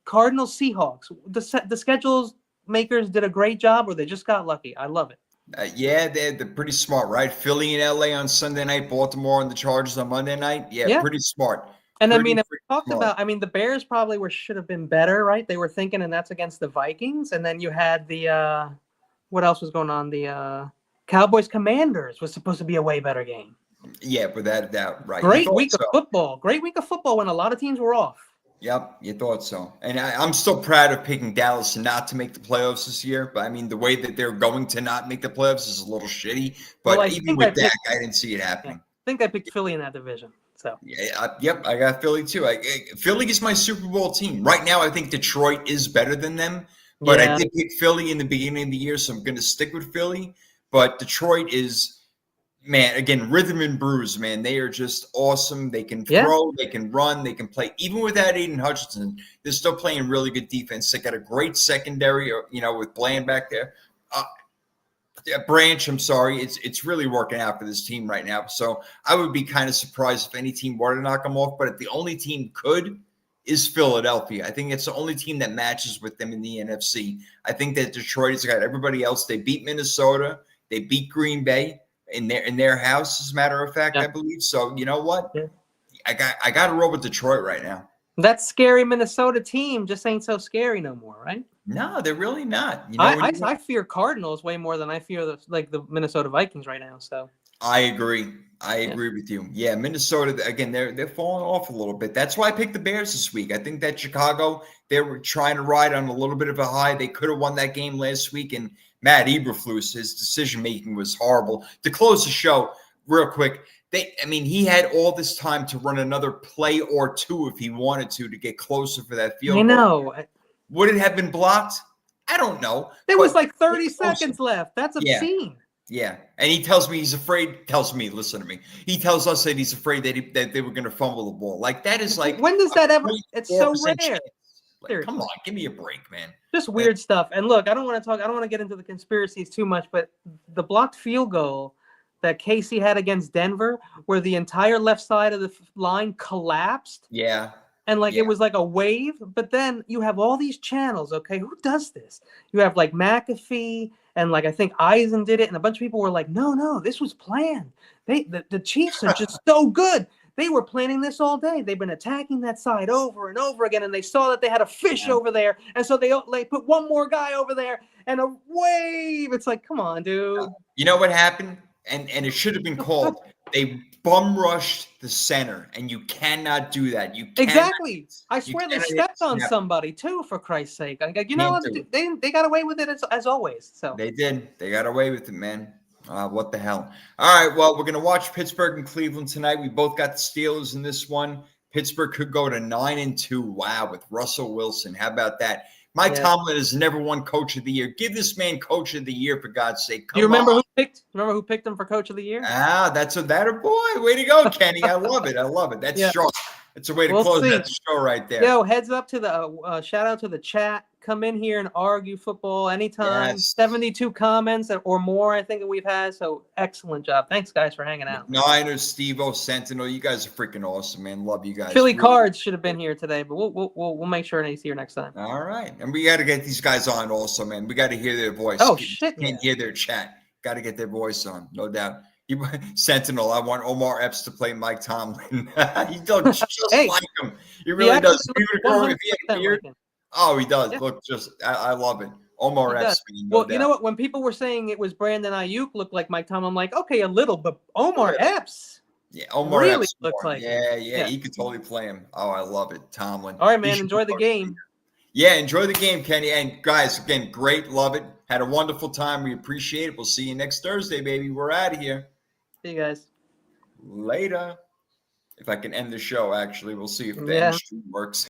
Cardinals, Seahawks. The schedules makers did a great job, or they just got lucky. I love it. They're pretty smart, right? Philly and LA on Sunday night, Baltimore and the Chargers on Monday night. Yeah. Pretty smart. And if we talked about, the Bears probably should have been better, right? They were thinking, and that's against the Vikings. And then you had the, what else was going on? The Cowboys Commanders was supposed to be a way better game. Yeah, without a doubt, right? Great week of football. Great week of football when a lot of teams were off. Yep, you thought so. And I'm still proud of picking Dallas not to make the playoffs this year. But, the way that they're going to not make the playoffs is a little shitty. But even with Dak, I didn't see it happening. I think I picked Philly in that division. So I got Philly too. Philly is my Super Bowl team. Right now, I think Detroit is better than them. But I did pick Philly in the beginning of the year, so I'm going to stick with Philly. But Detroit is – man, again, rhythm and bruise, man. They are just awesome. They can throw, they can run, they can play. Even without Aiden Hutchinson, they're still playing really good defense. They got a great secondary, with Bland back there. Branch, I'm sorry. It's really working out for this team right now. So I would be kind of surprised if any team were to knock them off. But if the only team could is Philadelphia. I think it's the only team that matches with them in the NFC. I think that Detroit has got everybody else. They beat Minnesota. They beat Green Bay. In their house, as a matter of fact, I believe. So you know what? Yeah. I got to roll with Detroit right now. That scary Minnesota team just ain't so scary no more, right? No, they're really not. I fear Cardinals way more than I fear the Minnesota Vikings right now. So I agree. I Yeah. agree with you. Yeah, Minnesota again. They're falling off a little bit. That's why I picked the Bears this week. I think that Chicago, they were trying to ride on a little bit of a high. They could have won that game last week, and Matt Eberflus, his decision making was horrible. To close the show, real quick, he had all this time to run another play or two if he wanted to get closer for that field I goal. know. Would it have been blocked? I don't know. There but was like 30 get closer. seconds left. That's Yeah. obscene. Yeah, and he tells me he's afraid. Tells me, listen to me. He tells us that he's afraid that they were going to fumble the ball. Like that is like When does that ever? It's so 0.4% rare. chance. Like, Seriously. come on, give me a break, man. Just weird stuff. And look, I don't want to get into the conspiracies too much, but the blocked field goal that Casey had against Denver, where the entire left side of the line collapsed. Yeah. And Yeah. it was like a wave, but then you have all these channels. Okay, who does this? You have like McAfee and like I think Eisen did it, and a bunch of people were like, "No, this was planned. The Chiefs are just so good. They were planning this all day. They've been attacking that side over and over again, and they saw that they had a fish over there, and so they put one more guy over there and a wave. It's like, come on, dude. You know what happened? And it should have been called. They bum rushed the center, and you cannot do that. You cannot, Exactly. I swear they cannot stepped on snap. somebody too, for Christ's sake. Like, you Can't know, do they got away with it as always. So They did. They got away with it, man. What the hell? All right. Well, we're going to watch Pittsburgh and Cleveland tonight. We both got the Steelers in this one. Pittsburgh could go to 9-2. Wow, with Russell Wilson. How about that? Mike Tomlin has never won Coach of the Year. Give this man Coach of the Year, for God's sake. Do you remember who picked him for Coach of the Year? That's a boy. Way to go, Kenny. I love it. I love it. That's sharp. It's a way to close that show right there. Yo, heads up to the shout out to the chat. Come in here and argue football anytime. Yes. 72 comments or more, I think we've had. So excellent job. Thanks, guys, for hanging out. Niners, Steve-O, Sentinel. You guys are freaking awesome, man. Love you guys. Philly Cards should have been here today, but we'll make sure he's here next time. All right. And we got to get these guys on also, man. We got to hear their voice. Oh, shit. Can't hear their chat. Got to get their voice on, no doubt. Sentinel, I want Omar Epps to play Mike Tomlin. He does just like him. He really does. If he had a beard, oh, he does. Yeah. Look, I love it. Omar Epps. Well, you know what? When people were saying it was Brandon Ayuk looked like Mike Tomlin, I'm like, okay, a little, but Omar Epps. Yeah, Omar really Epps looks like yeah, he could totally play him. Oh, I love it. Tomlin. All right, man. Enjoy the game. Yeah, enjoy the game, Kenny. And guys, again, great. Love it. Had a wonderful time. We appreciate it. We'll see you next Thursday, baby. We're out of here. See you guys. Later. If I can end the show, actually, we'll see if the end stream works.